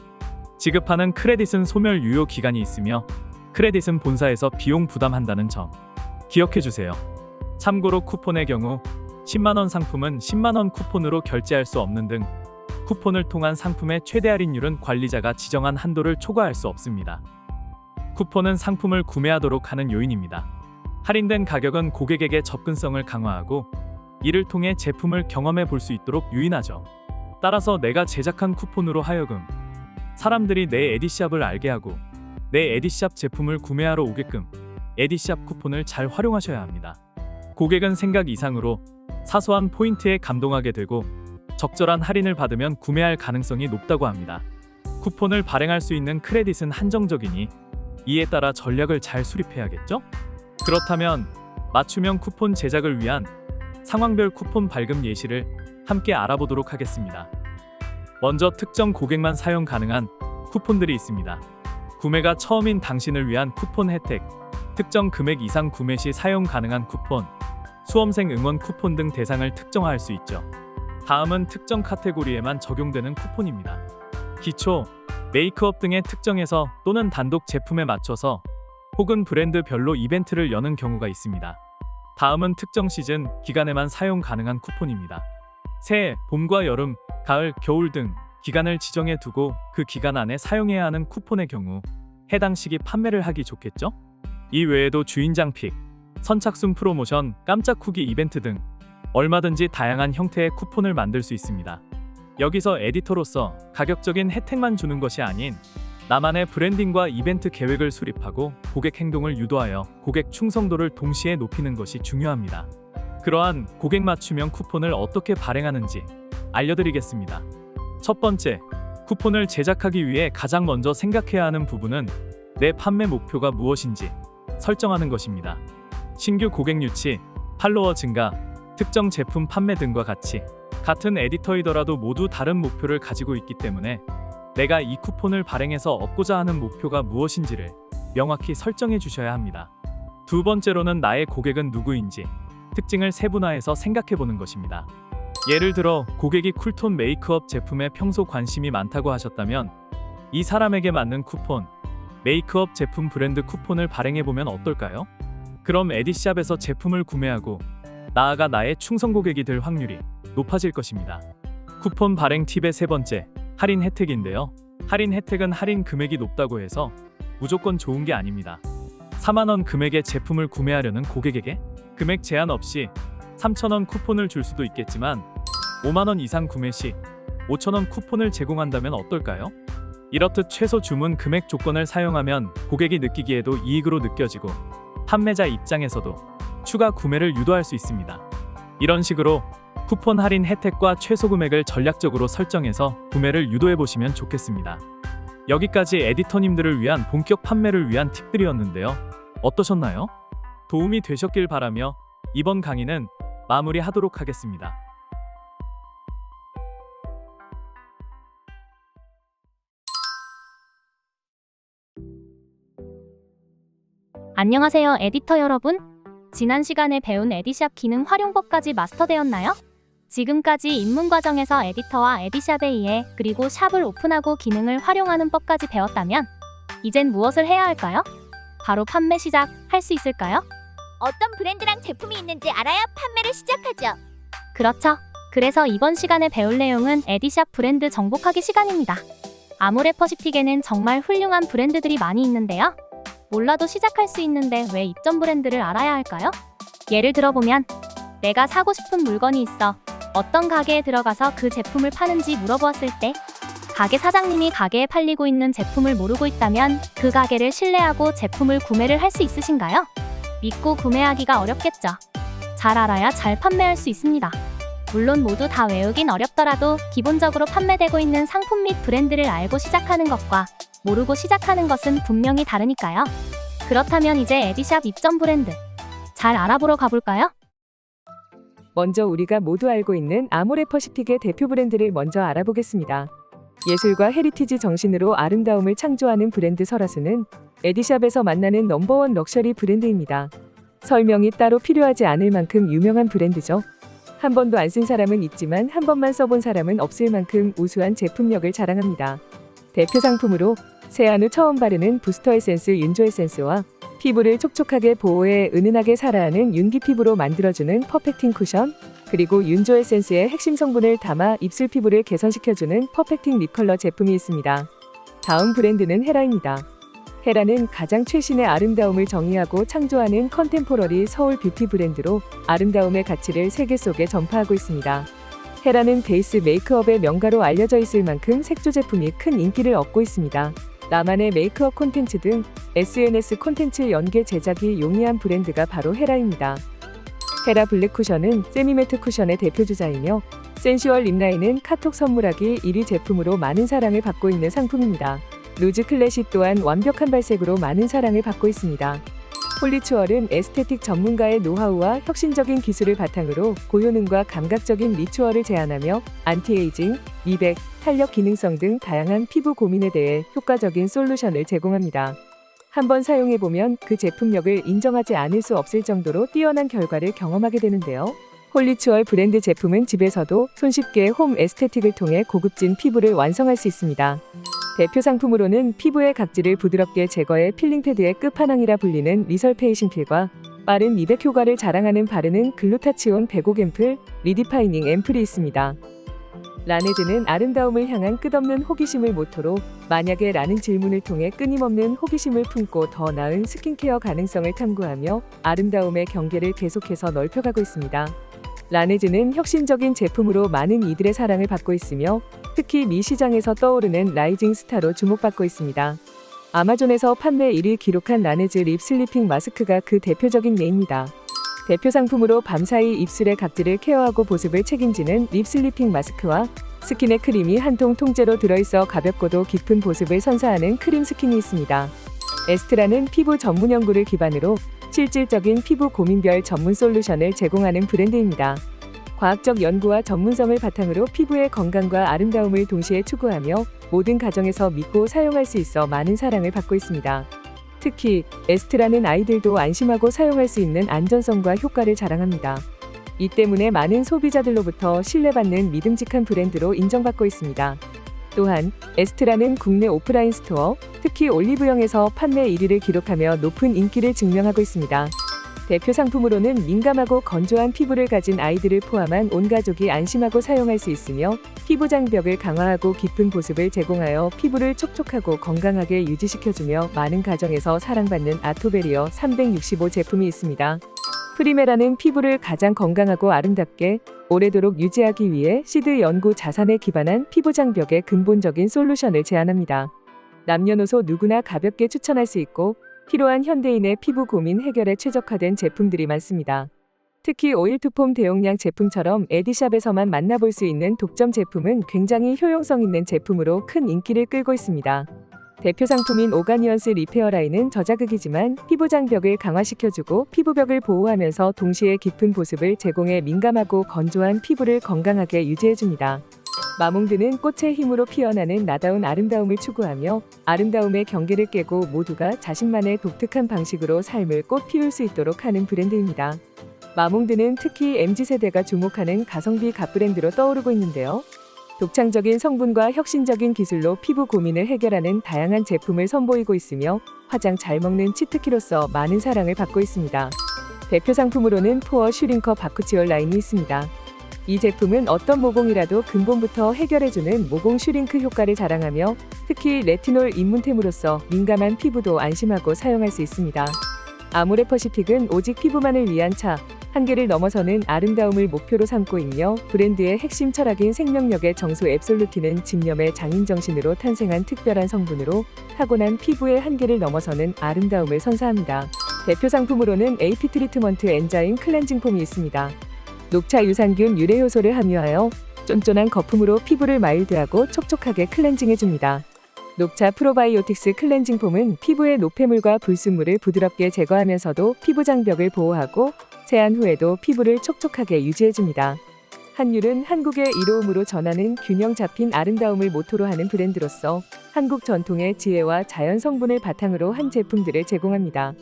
S3: 지급하는 크레딧은 소멸 유효 기간이 있으며 크레딧은 본사에서 비용 부담한다는 점 기억해주세요. 참고로 쿠폰의 경우 10만원 상품은 10만원 쿠폰으로 결제할 수 없는 등 쿠폰을 통한 상품의 최대 할인율은 관리자가 지정한 한도를 초과할 수 없습니다. 쿠폰은 상품을 구매하도록 하는 요인입니다. 할인된 가격은 고객에게 접근성을 강화하고 이를 통해 제품을 경험해 볼 수 있도록 유인하죠. 따라서 내가 제작한 쿠폰으로 하여금 사람들이 내 에디샵을 알게 하고 내 에디샵 제품을 구매하러 오게끔 에디샵 쿠폰을 잘 활용하셔야 합니다. 고객은 생각 이상으로 사소한 포인트에 감동하게 되고 적절한 할인을 받으면 구매할 가능성이 높다고 합니다. 쿠폰을 발행할 수 있는 크레딧은 한정적이니 이에 따라 전략을 잘 수립해야겠죠? 그렇다면 맞춤형 쿠폰 제작을 위한 상황별 쿠폰 발급 예시를 함께 알아보도록 하겠습니다. 먼저 특정 고객만 사용 가능한 쿠폰들이 있습니다. 구매가 처음인 당신을 위한 쿠폰 혜택, 특정 금액 이상 구매 시 사용 가능한 쿠폰, 수험생 응원 쿠폰 등 대상을 특정할 수 있죠. 다음은 특정 카테고리에만 적용되는 쿠폰입니다. 기초, 메이크업 등의 특정에서 또는 단독 제품에 맞춰서 혹은 브랜드별로 이벤트를 여는 경우가 있습니다. 다음은 특정 시즌, 기간에만 사용 가능한 쿠폰입니다. 새해, 봄과 여름, 가을, 겨울 등 기간을 지정해 두고 그 기간 안에 사용해야 하는 쿠폰의 경우 해당 시기 판매를 하기 좋겠죠? 이 외에도 주인장 픽, 선착순 프로모션, 깜짝 후기 이벤트 등 얼마든지 다양한 형태의 쿠폰을 만들 수 있습니다. 여기서 에디터로서 가격적인 혜택만 주는 것이 아닌 나만의 브랜딩과 이벤트 계획을 수립하고 고객 행동을 유도하여 고객 충성도를 동시에 높이는 것이 중요합니다. 그러한 고객 맞춤형 쿠폰을 어떻게 발행하는지 알려드리겠습니다. 첫 번째, 쿠폰을 제작하기 위해 가장 먼저 생각해야 하는 부분은 내 판매 목표가 무엇인지 설정하는 것입니다. 신규 고객 유치, 팔로워 증가, 특정 제품 판매 등과 같은 에디터이더라도 모두 다른 목표를 가지고 있기 때문에 내가 이 쿠폰을 발행해서 얻고자 하는 목표가 무엇인지를 명확히 설정해 주셔야 합니다. 두 번째로는 나의 고객은 누구인지 특징을 세분화해서 생각해 보는 것입니다. 예를 들어 고객이 쿨톤 메이크업 제품에 평소 관심이 많다고 하셨다면 이 사람에게 맞는 쿠폰, 메이크업 제품 브랜드 쿠폰을 발행해 보면 어떨까요? 그럼 에디샵에서 제품을 구매하고 나아가 나의 충성 고객이 될 확률이 높아질 것입니다. 쿠폰 발행 팁의 세 번째, 할인 혜택인데요. 할인 혜택은 할인 금액이 높다고 해서 무조건 좋은 게 아닙니다. 4만 원 금액의 제품을 구매하려는 고객에게 금액 제한 없이 3천 원 쿠폰을 줄 수도 있겠지만 5만 원 이상 구매 시 5천 원 쿠폰을 제공한다면 어떨까요? 이렇듯 최소 주문 금액 조건을 사용하면 고객이 느끼기에도 이익으로 느껴지고 판매자 입장에서도 추가 구매를 유도할 수 있습니다. 이런 식으로 쿠폰 할인 혜택과 최소 금액을 전략적으로 설정해서 구매를 유도해 보시면 좋겠습니다. 여기까지 에디터님들을 위한 본격 판매를 위한 팁들이었는데요. 어떠셨나요? 도움이 되셨길 바라며 이번 강의는 마무리하도록 하겠습니다.
S4: 안녕하세요, 에디터 여러분. 지난 시간에 배운 에디샵 기능 활용법까지 마스터되었나요? 지금까지 입문 과정에서 에디터와 에디샵에 의해 그리고 샵을 오픈하고 기능을 활용하는 법까지 배웠다면 이젠 무엇을 해야 할까요? 바로 판매 시작할 수 있을까요?
S5: 어떤 브랜드랑 제품이 있는지 알아야 판매를 시작하죠.
S4: 그렇죠. 그래서 이번 시간에 배울 내용은 에디샵 브랜드 정복하기 시간입니다. 아모레퍼시픽에는 정말 훌륭한 브랜드들이 많이 있는데요. 몰라도 시작할 수 있는데 왜 입점 브랜드를 알아야 할까요? 예를 들어보면 내가 사고 싶은 물건이 있어 어떤 가게에 들어가서 그 제품을 파는지 물어보았을 때 가게 사장님이 가게에 팔리고 있는 제품을 모르고 있다면 그 가게를 신뢰하고 제품을 구매를 할 수 있으신가요? 믿고 구매하기가 어렵겠죠. 잘 알아야 잘 판매할 수 있습니다. 물론 모두 다 외우긴 어렵더라도 기본적으로 판매되고 있는 상품 및 브랜드를 알고 시작하는 것과 모르고 시작하는 것은 분명히 다르니까요. 그렇다면 이제 에디샵 입점 브랜드 잘 알아보러 가볼까요?
S6: 먼저 우리가 모두 알고 있는 아모레퍼시픽의 대표 브랜드를 먼저 알아보겠습니다. 예술과 헤리티지 정신으로 아름다움을 창조하는 브랜드 설화수는 에디샵에서 만나는 넘버원 럭셔리 브랜드입니다. 설명이 따로 필요하지 않을 만큼 유명한 브랜드죠. 한 번도 안 쓴 사람은 있지만 한 번만 써본 사람은 없을 만큼 우수한 제품력을 자랑합니다. 대표 상품으로 세안 후 처음 바르는 부스터 에센스 윤조 에센스와 피부를 촉촉하게 보호해 은은하게 살아하는 윤기 피부로 만들어주는 퍼펙팅 쿠션, 그리고 윤조 에센스의 핵심 성분을 담아 입술 피부를 개선시켜주는 퍼펙팅 립 컬러 제품이 있습니다. 다음 브랜드는 헤라입니다. 헤라는 가장 최신의 아름다움을 정의하고 창조하는 컨템포러리 서울 뷰티 브랜드로 아름다움의 가치를 세계 속에 전파하고 있습니다. 헤라는 베이스 메이크업의 명가로 알려져 있을 만큼 색조 제품이 큰 인기를 얻고 있습니다. 나만의 메이크업 콘텐츠 등 SNS 콘텐츠 연계 제작이 용이한 브랜드가 바로 헤라입니다. 헤라 블랙 쿠션은 세미매트 쿠션의 대표주자이며 센슈얼 립라인은 카톡 선물하기 1위 제품으로 많은 사랑을 받고 있는 상품입니다. 루즈 클래식 또한 완벽한 발색으로 많은 사랑을 받고 있습니다. 홀리추얼은 에스테틱 전문가의 노하우와 혁신적인 기술을 바탕으로 고효능과 감각적인 리추얼을 제안하며 안티에이징, 미백, 탄력 기능성 등 다양한 피부 고민에 대해 효과적인 솔루션을 제공합니다. 한번 사용해보면 그 제품력을 인정하지 않을 수 없을 정도로 뛰어난 결과를 경험하게 되는데요. 홀리추얼 브랜드 제품은 집에서도 손쉽게 홈 에스테틱을 통해 고급진 피부를 완성할 수 있습니다. 대표 상품으로는 피부의 각질을 부드럽게 제거해 필링 패드의 끝판왕이라 불리는 리설페이싱 필과 빠른 미백 효과를 자랑하는 바르는 글루타치온 배곡 앰플, 리디파이닝 앰플이 있습니다. 라네즈는 아름다움을 향한 끝없는 호기심을 모토로 만약에 라는 질문을 통해 끊임없는 호기심을 품고 더 나은 스킨케어 가능성을 탐구하며 아름다움의 경계를 계속해서 넓혀가고 있습니다. 라네즈는 혁신적인 제품으로 많은 이들의 사랑을 받고 있으며 특히 미 시장에서 떠오르는 라이징 스타로 주목받고 있습니다. 아마존에서 판매 1위 기록한 라네즈 립 슬리핑 마스크가 그 대표적인 예입니다. 대표 상품으로 밤사이 입술의 각질을 케어하고 보습을 책임지는 립 슬리핑 마스크와 스킨의 크림이 한 통 통째로 들어있어 가볍고도 깊은 보습을 선사하는 크림 스킨이 있습니다. 에스트라는 피부 전문 연구를 기반으로 실질적인 피부 고민별 전문 솔루션을 제공하는 브랜드입니다. 과학적 연구와 전문성을 바탕으로 피부의 건강과 아름다움을 동시에 추구하며 모든 가정에서 믿고 사용할 수 있어 많은 사랑을 받고 있습니다. 특히 에스트라는 아이들도 안심하고 사용할 수 있는 안전성과 효과를 자랑합니다. 이 때문에 많은 소비자들로부터 신뢰받는 믿음직한 브랜드로 인정받고 있습니다. 또한 에스트라는 국내 오프라인 스토어, 특히 올리브영에서 판매 1위를 기록하며 높은 인기를 증명하고 있습니다. 대표 상품으로는 민감하고 건조한 피부를 가진 아이들을 포함한 온 가족이 안심하고 사용할 수 있으며 피부 장벽을 강화하고 깊은 보습을 제공하여 피부를 촉촉하고 건강하게 유지시켜주며 많은 가정에서 사랑받는 아토베리어 365 제품이 있습니다. 프리메라는 피부를 가장 건강하고 아름답게 오래도록 유지하기 위해 시드 연구 자산에 기반한 피부 장벽의 근본적인 솔루션을 제안합니다. 남녀노소 누구나 가볍게 추천할 수 있고 필요한 현대인의 피부 고민 해결에 최적화된 제품들이 많습니다. 특히 오일2폼 대용량 제품처럼 에디샵에서만 만나볼 수 있는 독점 제품은 굉장히 효용성 있는 제품으로 큰 인기를 끌고 있습니다. 대표 상품인 오가니언스 리페어 라인은 저자극이지만 피부 장벽을 강화시켜주고 피부벽을 보호하면서 동시에 깊은 보습을 제공해 민감하고 건조한 피부를 건강하게 유지해줍니다. 마몽드는 꽃의 힘으로 피어나는 나다운 아름다움을 추구하며 아름다움의 경계를 깨고 모두가 자신만의 독특한 방식으로 삶을 꽃 피울 수 있도록 하는 브랜드입니다. 마몽드는 특히 MZ세대가 주목하는 가성비 갓 브랜드로 떠오르고 있는데요. 독창적인 성분과 혁신적인 기술로 피부 고민을 해결하는 다양한 제품을 선보이고 있으며 화장 잘 먹는 치트키로서 많은 사랑을 받고 있습니다. 대표 상품으로는 포어 슈링커 바쿠치올 라인이 있습니다. 이 제품은 어떤 모공이라도 근본부터 해결해주는 모공 슈링크 효과를 자랑하며 특히 레티놀 입문템으로서 민감한 피부도 안심하고 사용할 수 있습니다. 아모레퍼시픽은 오직 피부만을 위한 차, 한계를 넘어서는 아름다움을 목표로 삼고 있며 브랜드의 핵심 철학인 생명력의 정수 앱솔루티는 집념의 장인 정신으로 탄생한 특별한 성분으로 타고난 피부의 한계를 넘어서는 아름다움을 선사합니다. 대표 상품으로는 AP 트리트먼트 엔자임 클렌징 폼이 있습니다. 녹차 유산균 유래 효소를 함유하여 쫀쫀한 거품으로 피부를 마일드하고 촉촉하게 클렌징해줍니다. 녹차 프로바이오틱스 클렌징 폼은 피부의 노폐물과 불순물을 부드럽게 제거하면서도 피부 장벽을 보호하고 세안 후에도 피부를 촉촉하게 유지해줍니다. 한율은 한국의 이로움으로 전하는 균형 잡힌 아름다움을 모토로 하는 브랜드로서 한국 전통의 지혜와 자연 성분을 바탕으로 한 제품들을 제공합니다.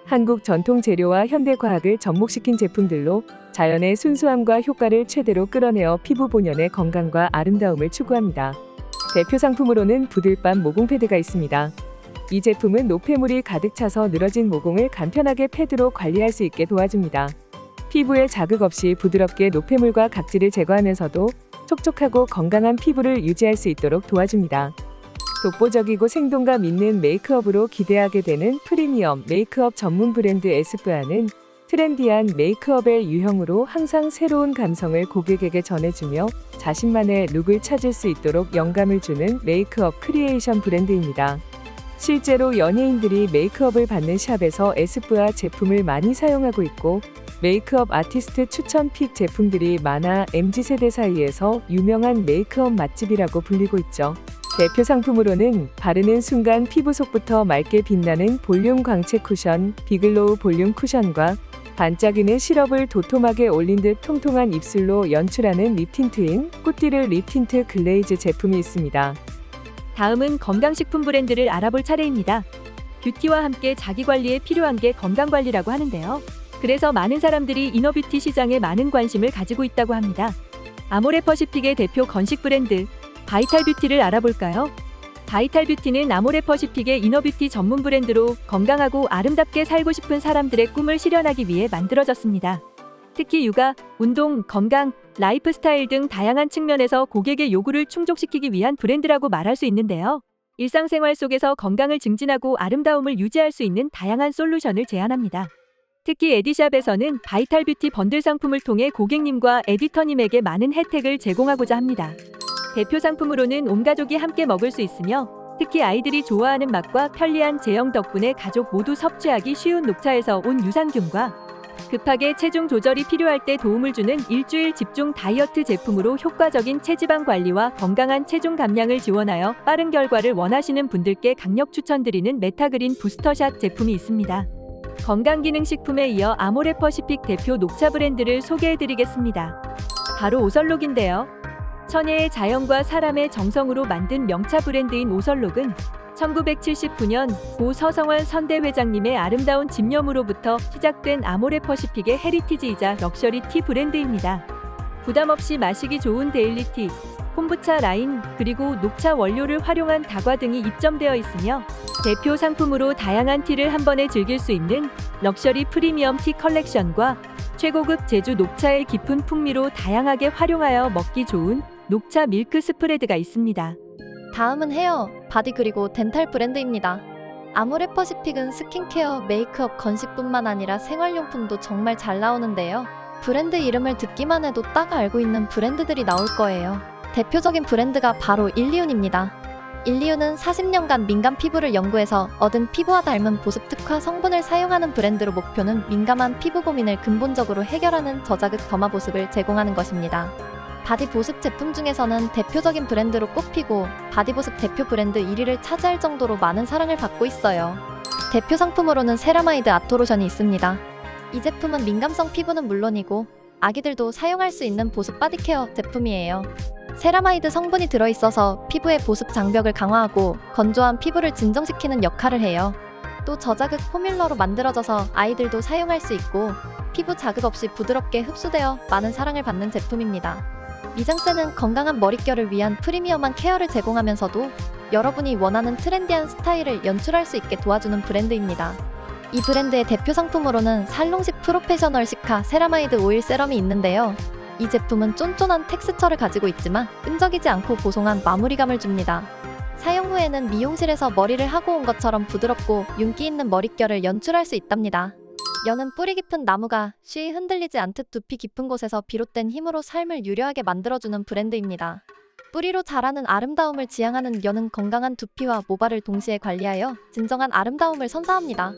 S6: 한국 전통 재료와 현대 과학을 접목시킨 제품들로 자연의 순수함과 효과를 최대로 끌어내어 피부 본연의 건강과 아름다움을 추구합니다. 대표 상품으로는 부들밤 모공 패드가 있습니다. 이 제품은 노폐물이 가득 차서 늘어진 모공을 간편하게 패드로 관리할 수 있게 도와줍니다. 피부에 자극 없이 부드럽게 노폐물과 각질을 제거하면서도 촉촉하고 건강한 피부를 유지할 수 있도록 도와줍니다. 독보적이고 생동감 있는 메이크업으로 기대하게 되는 프리미엄 메이크업 전문 브랜드 에스쁘아는 트렌디한 메이크업의 유형으로 항상 새로운 감성을 고객에게 전해주며 자신만의 룩을 찾을 수 있도록 영감을 주는 메이크업 크리에이션 브랜드입니다. 실제로 연예인들이 메이크업을 받는 샵에서 에스쁘아 제품을 많이 사용하고 있고 메이크업 아티스트 추천 픽 제품들이 많아 MZ세대 사이에서 유명한 메이크업 맛집이라고 불리고 있죠. 대표 상품으로는 바르는 순간 피부 속부터 맑게 빛나는 볼륨 광채 쿠션, 비글로우 볼륨 쿠션과 반짝이는 시럽을 도톰하게 올린 듯 통통한 입술로 연출하는 립 틴트인 꾸띠르 립 틴트 글레이즈 제품이 있습니다.
S7: 다음은 건강식품 브랜드를 알아볼 차례입니다. 뷰티와 함께 자기관리에 필요한 게 건강관리라고 하는데요. 그래서 많은 사람들이 이너뷰티 시장에 많은 관심을 가지고 있다고 합니다. 아모레퍼시픽의 대표 건식 브랜드 바이탈뷰티를 알아볼까요? 바이탈뷰티는 아모레퍼시픽의 이너뷰티 전문 브랜드로 건강하고 아름답게 살고 싶은 사람들의 꿈을 실현하기 위해 만들어졌습니다. 특히 육아, 운동, 건강, 라이프스타일 등 다양한 측면에서 고객의 요구를 충족시키기 위한 브랜드라고 말할 수 있는데요. 일상생활 속에서 건강을 증진하고 아름다움을 유지할 수 있는 다양한 솔루션을 제안합니다. 특히 에디샵에서는 바이탈뷰티 번들 상품을 통해 고객님과 에디터님에게 많은 혜택을 제공하고자 합니다. 대표 상품으로는 온 가족이 함께 먹을 수 있으며 특히 아이들이 좋아하는 맛과 편리한 제형 덕분에 가족 모두 섭취하기 쉬운 녹차에서 온 유산균과 급하게 체중 조절이 필요할 때 도움을 주는 일주일 집중 다이어트 제품으로 효과적인 체지방 관리와 건강한 체중 감량을 지원하여 빠른 결과를 원하시는 분들께 강력 추천드리는 메타그린 부스터샷 제품이 있습니다. 건강기능식품에 이어 아모레퍼시픽 대표 녹차 브랜드를 소개해드리겠습니다. 바로 오설록인데요. 천혜의 자연과 사람의 정성으로 만든 명차 브랜드인 오설록은 1979년 고 서성원 선대회장님의 아름다운 집념으로부터 시작된 아모레퍼시픽의 헤리티지이자 럭셔리 티 브랜드입니다. 부담 없이 마시기 좋은 데일리티, 콤부차 라인, 그리고 녹차 원료를 활용한 다과 등이 입점되어 있으며 대표 상품으로 다양한 티를 한 번에 즐길 수 있는 럭셔리 프리미엄 티 컬렉션과 최고급 제주 녹차의 깊은 풍미로 다양하게 활용하여 먹기 좋은 녹차 밀크 스프레드가 있습니다.
S8: 다음은 헤어, 바디 그리고 덴탈 브랜드입니다. 아모레퍼시픽은 스킨케어, 메이크업, 건식뿐만 아니라 생활용품도 정말 잘 나오는데요. 브랜드 이름을 듣기만 해도 딱 알고 있는 브랜드들이 나올 거예요. 대표적인 브랜드가 바로 일리윤입니다. 일리윤은 40년간 민감 피부를 연구해서 얻은 피부와 닮은 보습 특화 성분을 사용하는 브랜드로 목표는 민감한 피부 고민을 근본적으로 해결하는 저자극 더마 보습을 제공하는 것입니다. 바디 보습 제품 중에서는 대표적인 브랜드로 꼽히고 바디 보습 대표 브랜드 1위를 차지할 정도로 많은 사랑을 받고 있어요. 대표 상품으로는 세라마이드 아토로션이 있습니다. 이 제품은 민감성 피부는 물론이고 아기들도 사용할 수 있는 보습 바디케어 제품이에요. 세라마이드 성분이 들어있어서 피부의 보습 장벽을 강화하고 건조한 피부를 진정시키는 역할을 해요. 또 저자극 포뮬러로 만들어져서 아이들도 사용할 수 있고 피부 자극 없이 부드럽게 흡수되어 많은 사랑을 받는 제품입니다. 미장센은 건강한 머릿결을 위한 프리미엄한 케어를 제공하면서도 여러분이 원하는 트렌디한 스타일을 연출할 수 있게 도와주는 브랜드입니다. 이 브랜드의 대표 상품으로는 살롱식 프로페셔널 시카 세라마이드 오일 세럼이 있는데요. 이 제품은 쫀쫀한 텍스처를 가지고 있지만 끈적이지 않고 보송한 마무리감을 줍니다. 사용 후에는 미용실에서 머리를 하고 온 것처럼 부드럽고 윤기 있는 머릿결을 연출할 수 있답니다. 연은 뿌리 깊은 나무가 쉬이 흔들리지 않듯 두피 깊은 곳에서 비롯된 힘으로 삶을 유려하게 만들어주는 브랜드입니다. 뿌리로 자라는 아름다움을 지향하는 연은 건강한 두피와 모발을 동시에 관리하여 진정한 아름다움을 선사합니다.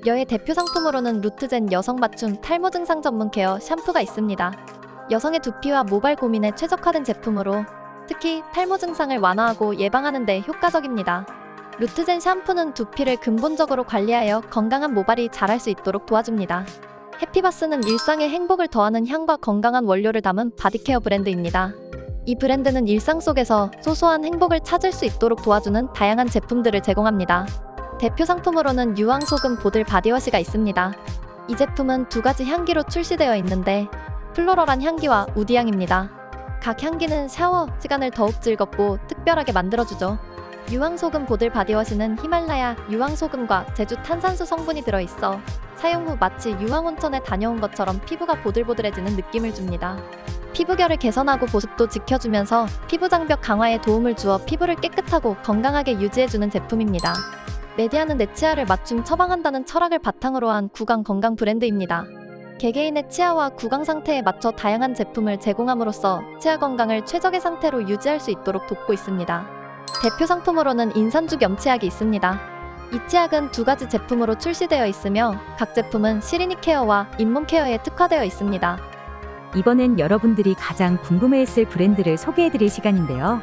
S8: 여의 대표 상품으로는 루트젠 여성 맞춤 탈모 증상 전문 케어 샴푸가 있습니다. 여성의 두피와 모발 고민에 최적화된 제품으로 특히 탈모 증상을 완화하고 예방하는 데 효과적입니다. 루트젠 샴푸는 두피를 근본적으로 관리하여 건강한 모발이 자랄 수 있도록 도와줍니다. 해피바스는 일상에 행복을 더하는 향과 건강한 원료를 담은 바디케어 브랜드입니다. 이 브랜드는 일상 속에서 소소한 행복을 찾을 수 있도록 도와주는 다양한 제품들을 제공합니다. 대표 상품으로는 유황소금 보들 바디워시가 있습니다. 이 제품은 두 가지 향기로 출시되어 있는데 플로럴한 향기와 우디향입니다. 각 향기는 샤워 시간을 더욱 즐겁고 특별하게 만들어주죠. 유황소금 보들 바디워시는 히말라야 유황소금과 제주 탄산수 성분이 들어있어 사용 후 마치 유황온천에 다녀온 것처럼 피부가 보들보들해지는 느낌을 줍니다. 피부결을 개선하고 보습도 지켜주면서 피부 장벽 강화에 도움을 주어 피부를 깨끗하고 건강하게 유지해주는 제품입니다. 메디아는 내 치아를 맞춤 처방한다는 철학을 바탕으로 한 구강 건강 브랜드입니다. 개개인의 치아와 구강 상태에 맞춰 다양한 제품을 제공함으로써 치아 건강을 최적의 상태로 유지할 수 있도록 돕고 있습니다. 대표 상품으로는 인산죽 염치약이 있습니다. 이 치약은 두 가지 제품으로 출시되어 있으며 각 제품은 시리니 케어와 잇몸 케어에 특화되어 있습니다.
S9: 이번엔 여러분들이 가장 궁금해했을 브랜드를 소개해드릴 시간인데요.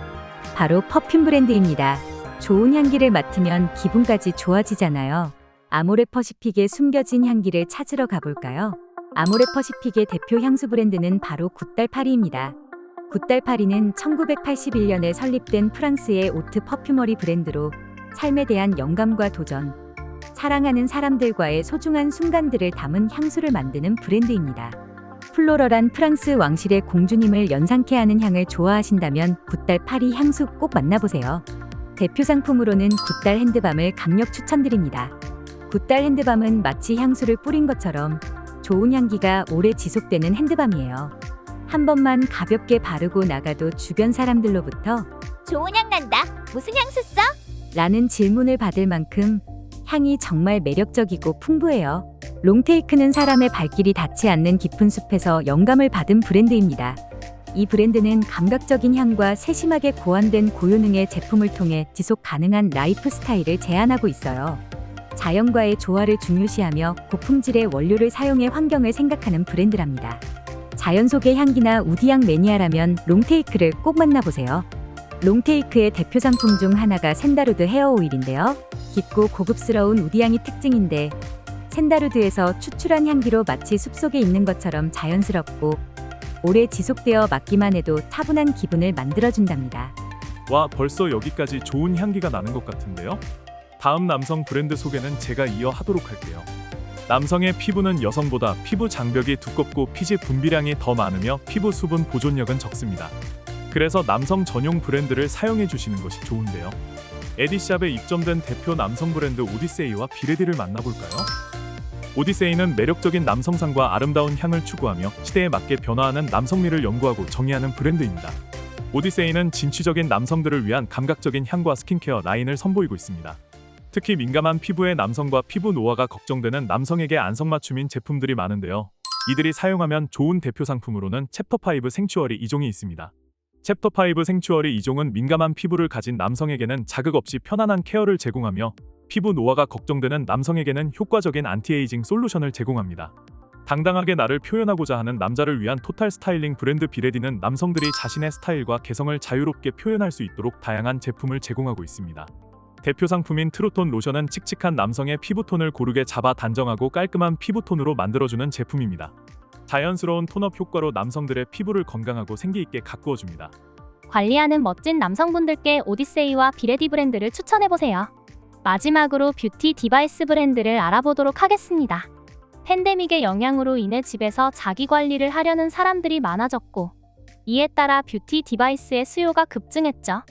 S9: 바로 퍼퓸 브랜드입니다. 좋은 향기를 맡으면 기분까지 좋아지잖아요. 아모레퍼시픽의 숨겨진 향기를 찾으러 가볼까요? 아모레퍼시픽의 대표 향수 브랜드는 바로 굿달파리입니다. 굿달파리는 1981년에 설립된 프랑스의 오트 퍼퓸머리 브랜드로 삶에 대한 영감과 도전, 사랑하는 사람들과의 소중한 순간들을 담은 향수를 만드는 브랜드입니다. 플로럴한 프랑스 왕실의 공주님을 연상케 하는 향을 좋아하신다면 굿달파리 향수 꼭 만나보세요. 대표 상품으로는 굿달 핸드밤을 강력 추천드립니다. 굿달 핸드밤은 마치 향수를 뿌린 것처럼 좋은 향기가 오래 지속되는 핸드밤이에요. 한 번만 가볍게 바르고 나가도 주변 사람들로부터
S5: 좋은 향 난다. 무슨 향수 써?
S9: 라는 질문을 받을 만큼 향이 정말 매력적이고 풍부해요. 롱테이크는 사람의 발길이 닿지 않는 깊은 숲에서 영감을 받은 브랜드입니다. 이 브랜드는 감각적인 향과 세심하게 고안된 고효능의 제품을 통해 지속 가능한 라이프 스타일을 제안하고 있어요. 자연과의 조화를 중요시하며 고품질의 원료를 사용해 환경을 생각하는 브랜드랍니다. 자연 속의 향기나 우디향 매니아라면 롱테이크를 꼭 만나보세요. 롱테이크의 대표 상품 중 하나가 샌다루드 헤어 오일인데요. 깊고 고급스러운 우디향이 특징인데 샌다루드에서 추출한 향기로 마치 숲속에 있는 것처럼 자연스럽고 오래 지속되어 맡기만 해도 차분한 기분을 만들어준답니다.
S3: 와, 벌써 여기까지 좋은 향기가 나는 것 같은데요? 다음 남성 브랜드 소개는 제가 이어 하도록 할게요. 남성의 피부는 여성보다 피부 장벽이 두껍고 피지 분비량이 더 많으며 피부 수분 보존력은 적습니다. 그래서 남성 전용 브랜드를 사용해 주시는 것이 좋은데요. 에디샵에 입점된 대표 남성 브랜드 오디세이와 비레디를 만나볼까요? 오디세이는 매력적인 남성상과 아름다운 향을 추구하며 시대에 맞게 변화하는 남성미를 연구하고 정의하는 브랜드입니다. 오디세이는 진취적인 남성들을 위한 감각적인 향과 스킨케어 라인을 선보이고 있습니다. 특히 민감한 피부의 남성과 피부 노화가 걱정되는 남성에게 안성맞춤인 제품들이 많은데요. 이들이 사용하면 좋은 대표 상품으로는 챕터5 생추어리 2종이 있습니다. 챕터5 생추어리 2종은 민감한 피부를 가진 남성에게는 자극 없이 편안한 케어를 제공하며 피부 노화가 걱정되는 남성에게는 효과적인 안티에이징 솔루션을 제공합니다. 당당하게 나를 표현하고자 하는 남자를 위한 토탈 스타일링 브랜드 비레디는 남성들이 자신의 스타일과 개성을 자유롭게 표현할 수 있도록 다양한 제품을 제공하고 있습니다. 대표 상품인 트루톤 로션은 칙칙한 남성의 피부톤을 고르게 잡아 단정하고 깔끔한 피부톤으로 만들어주는 제품입니다. 자연스러운 톤업 효과로 남성들의 피부를 건강하고 생기있게 가꾸어줍니다.
S4: 관리하는 멋진 남성분들께 오디세이와 비레디 브랜드를 추천해보세요. 마지막으로 뷰티 디바이스 브랜드를 알아보도록 하겠습니다. 팬데믹의 영향으로 인해 집에서 자기 관리를 하려는 사람들이 많아졌고, 이에 따라 뷰티 디바이스의 수요가 급증했죠.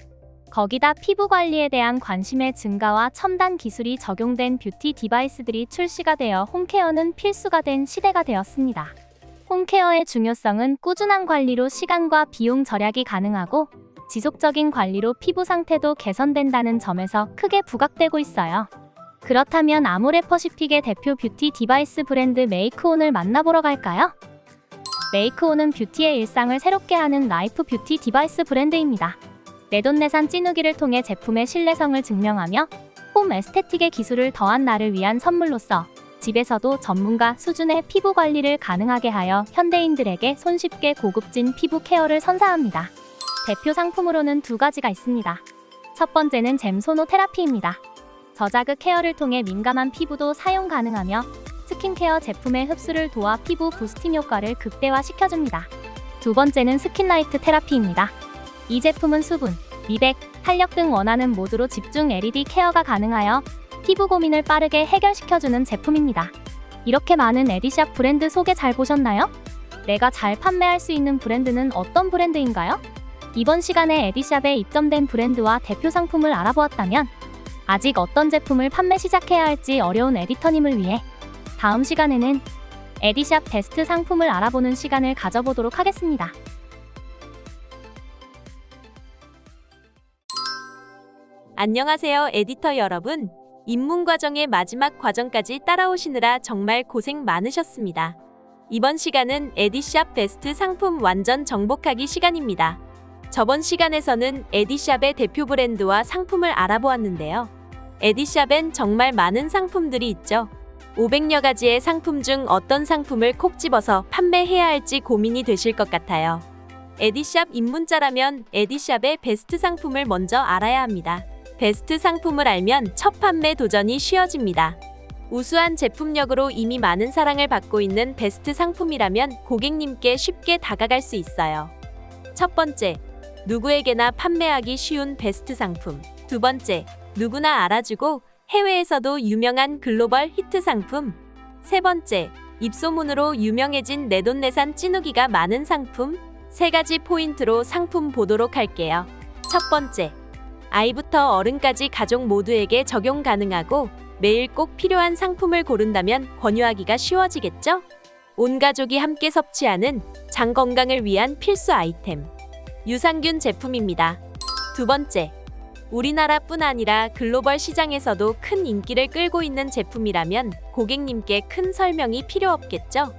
S4: 거기다 피부 관리에 대한 관심의 증가와 첨단 기술이 적용된 뷰티 디바이스들이 출시가 되어 홈케어는 필수가 된 시대가 되었습니다. 홈케어의 중요성은 꾸준한 관리로 시간과 비용 절약이 가능하고 지속적인 관리로 피부 상태도 개선된다는 점에서 크게 부각되고 있어요. 그렇다면 아모레퍼시픽의 대표 뷰티 디바이스 브랜드 메이크온을 만나보러 갈까요? 메이크온은 뷰티의 일상을 새롭게 하는 라이프 뷰티 디바이스 브랜드입니다. 내돈내산 찌누기를 통해 제품의 신뢰성을 증명하며 홈 에스테틱의 기술을 더한 나를 위한 선물로서 집에서도 전문가 수준의 피부 관리를 가능하게 하여 현대인들에게 손쉽게 고급진 피부 케어를 선사합니다. 대표 상품으로는 두 가지가 있습니다. 첫 번째는 잼소노 테라피입니다. 저자극 케어를 통해 민감한 피부도 사용 가능하며 스킨케어 제품의 흡수를 도와 피부 부스팅 효과를 극대화시켜줍니다. 두 번째는 스킨라이트 테라피입니다. 이 제품은 수분, 미백, 탄력 등 원하는 모드로 집중 LED 케어가 가능하여 피부 고민을 빠르게 해결시켜주는 제품입니다. 이렇게 많은 에디샵 브랜드 소개 잘 보셨나요? 내가 잘 판매할 수 있는 브랜드는 어떤 브랜드인가요? 이번 시간에 에디샵에 입점된 브랜드와 대표 상품을 알아보았다면 아직 어떤 제품을 판매 시작해야 할지 어려운 에디터님을 위해 다음 시간에는 에디샵 베스트 상품을 알아보는 시간을 가져보도록 하겠습니다.
S10: 안녕하세요, 에디터 여러분. 입문 과정의 마지막 과정까지 따라오시느라 정말 고생 많으셨습니다. 이번 시간은 에디샵 베스트 상품 완전 정복하기 시간입니다. 저번 시간에서는 에디샵의 대표 브랜드와 상품을 알아보았는데요. 에디샵엔 정말 많은 상품들이 있죠. 500여 가지의 상품 중 어떤 상품을 콕 집어서 판매해야 할지 고민이 되실 것 같아요. 에디샵 입문자라면 에디샵의 베스트 상품을 먼저 알아야 합니다. 베스트 상품을 알면 첫 판매 도전이 쉬워집니다. 우수한 제품력으로 이미 많은 사랑을 받고 있는 베스트 상품이라면 고객님께 쉽게 다가갈 수 있어요. 첫 번째, 누구에게나 판매하기 쉬운 베스트 상품. 두 번째, 누구나 알아주고 해외에서도 유명한 글로벌 히트 상품. 세 번째, 입소문으로 유명해진 내돈내산 찌누기가 많은 상품. 세 가지 포인트로 상품 보도록 할게요. 첫 번째, 아이부터 어른까지 가족 모두에게 적용 가능하고 매일 꼭 필요한 상품을 고른다면 권유하기가 쉬워지겠죠? 온 가족이 함께 섭취하는 장 건강을 위한 필수 아이템. 유산균 제품입니다. 두 번째, 우리나라뿐 아니라 글로벌 시장에서도 큰 인기를 끌고 있는 제품이라면 고객님께 큰 설명이 필요 없겠죠?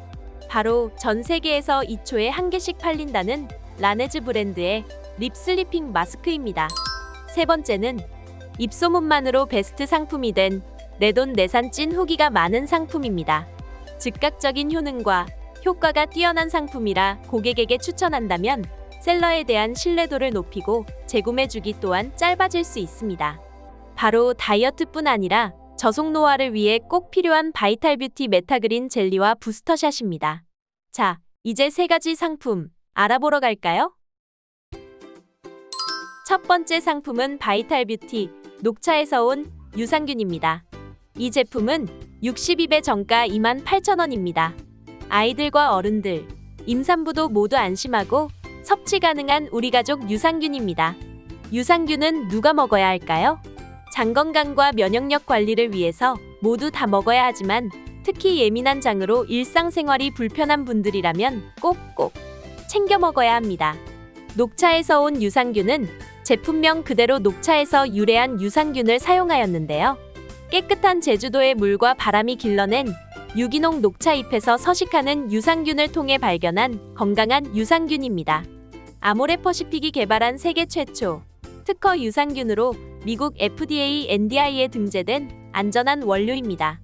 S10: 바로 전 세계에서 2초에 1개씩 팔린다는 라네즈 브랜드의 립 슬리핑 마스크입니다. 세 번째는 입소문만으로 베스트 상품이 된 내돈내산 찐 후기가 많은 상품입니다. 즉각적인 효능과 효과가 뛰어난 상품이라 고객에게 추천한다면 셀러에 대한 신뢰도를 높이고 재구매 주기 또한 짧아질 수 있습니다. 바로 다이어트뿐 아니라 저속 노화를 위해 꼭 필요한 바이탈 뷰티 메타그린 젤리와 부스터샷입니다. 자, 이제 세 가지 상품 알아보러 갈까요? 첫 번째 상품은 바이탈 뷰티 녹차에서 온 유산균입니다. 이 제품은 62배 정가 28,000원입니다. 아이들과 어른들, 임산부도 모두 안심하고 섭취 가능한 우리 가족 유산균입니다. 유산균은 누가 먹어야 할까요? 장 건강과 면역력 관리를 위해서 모두 다 먹어야 하지만 특히 예민한 장으로 일상생활이 불편한 분들이라면 꼭꼭 챙겨 먹어야 합니다. 녹차에서 온 유산균은 제품명 그대로 녹차에서 유래한 유산균을 사용하였는데요. 깨끗한 제주도의 물과 바람이 길러낸 유기농 녹차잎에서 서식하는 유산균을 통해 발견한 건강한 유산균입니다. 아모레퍼시픽이 개발한 세계 최초 특허 유산균으로 미국 FDA NDI에 등재된 안전한 원료입니다.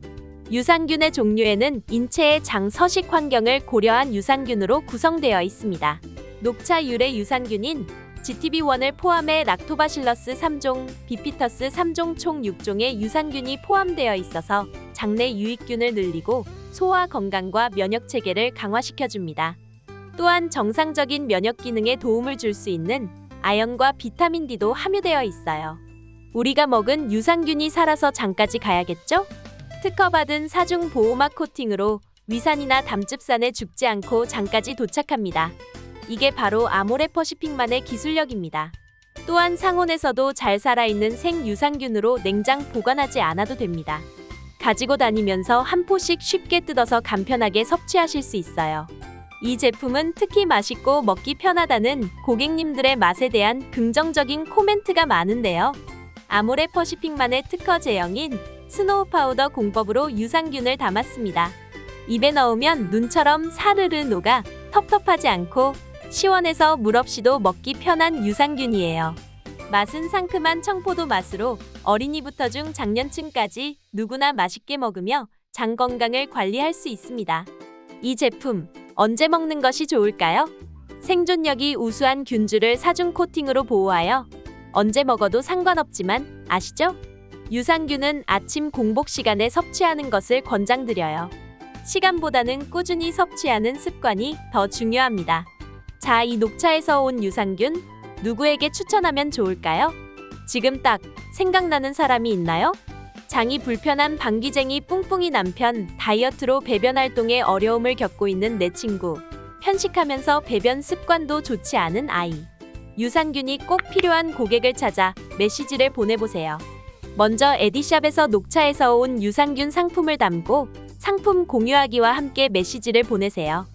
S10: 유산균의 종류에는 인체의 장 서식 환경을 고려한 유산균으로 구성되어 있습니다. 녹차 유래 유산균인 GTB1을 포함해 락토바실러스 3종, 비피터스 3종 총 6종의 유산균이 포함되어 있어서 장내 유익균을 늘리고 소화 건강과 면역 체계를 강화시켜줍니다. 또한 정상적인 면역 기능에 도움을 줄 수 있는 아연과 비타민 D도 함유되어 있어요. 우리가 먹은 유산균이 살아서 장까지 가야겠죠? 특허받은 사중 보호막 코팅으로 위산이나 담즙산에 죽지 않고 장까지 도착합니다. 이게 바로 아모레퍼시픽만의 기술력입니다. 또한 상온에서도 잘 살아있는 생유산균으로 냉장 보관하지 않아도 됩니다. 가지고 다니면서 한 포씩 쉽게 뜯어서 간편하게 섭취하실 수 있어요. 이 제품은 특히 맛있고 먹기 편하다는 고객님들의 맛에 대한 긍정적인 코멘트가 많은데요. 아모레퍼시픽만의 특허 제형인 스노우 파우더 공법으로 유산균을 담았습니다. 입에 넣으면 눈처럼 사르르 녹아 텁텁하지 않고 시원해서 물 없이도 먹기 편한 유산균이에요. 맛은 상큼한 청포도 맛으로 어린이부터 중장년층까지 누구나 맛있게 먹으며 장 건강을 관리할 수 있습니다. 이 제품 언제 먹는 것이 좋을까요? 생존력이 우수한 균주를 사중 코팅으로 보호하여 언제 먹어도 상관없지만 아시죠? 유산균은 아침 공복 시간에 섭취하는 것을 권장드려요. 시간보다는 꾸준히 섭취하는 습관이 더 중요합니다. 자, 이 녹차에서 온 유산균 누구에게 추천하면 좋을까요? 지금 딱 생각나는 사람이 있나요? 장이 불편한 방귀쟁이 뿡뿡이 남편, 다이어트로 배변 활동에 어려움을 겪고 있는 내 친구, 편식하면서 배변 습관도 좋지 않은 아이. 유산균이 꼭 필요한 고객을 찾아 메시지를 보내보세요. 먼저 에디샵에서 녹차에서 온 유산균 상품을 담고 상품 공유하기와 함께 메시지를 보내세요.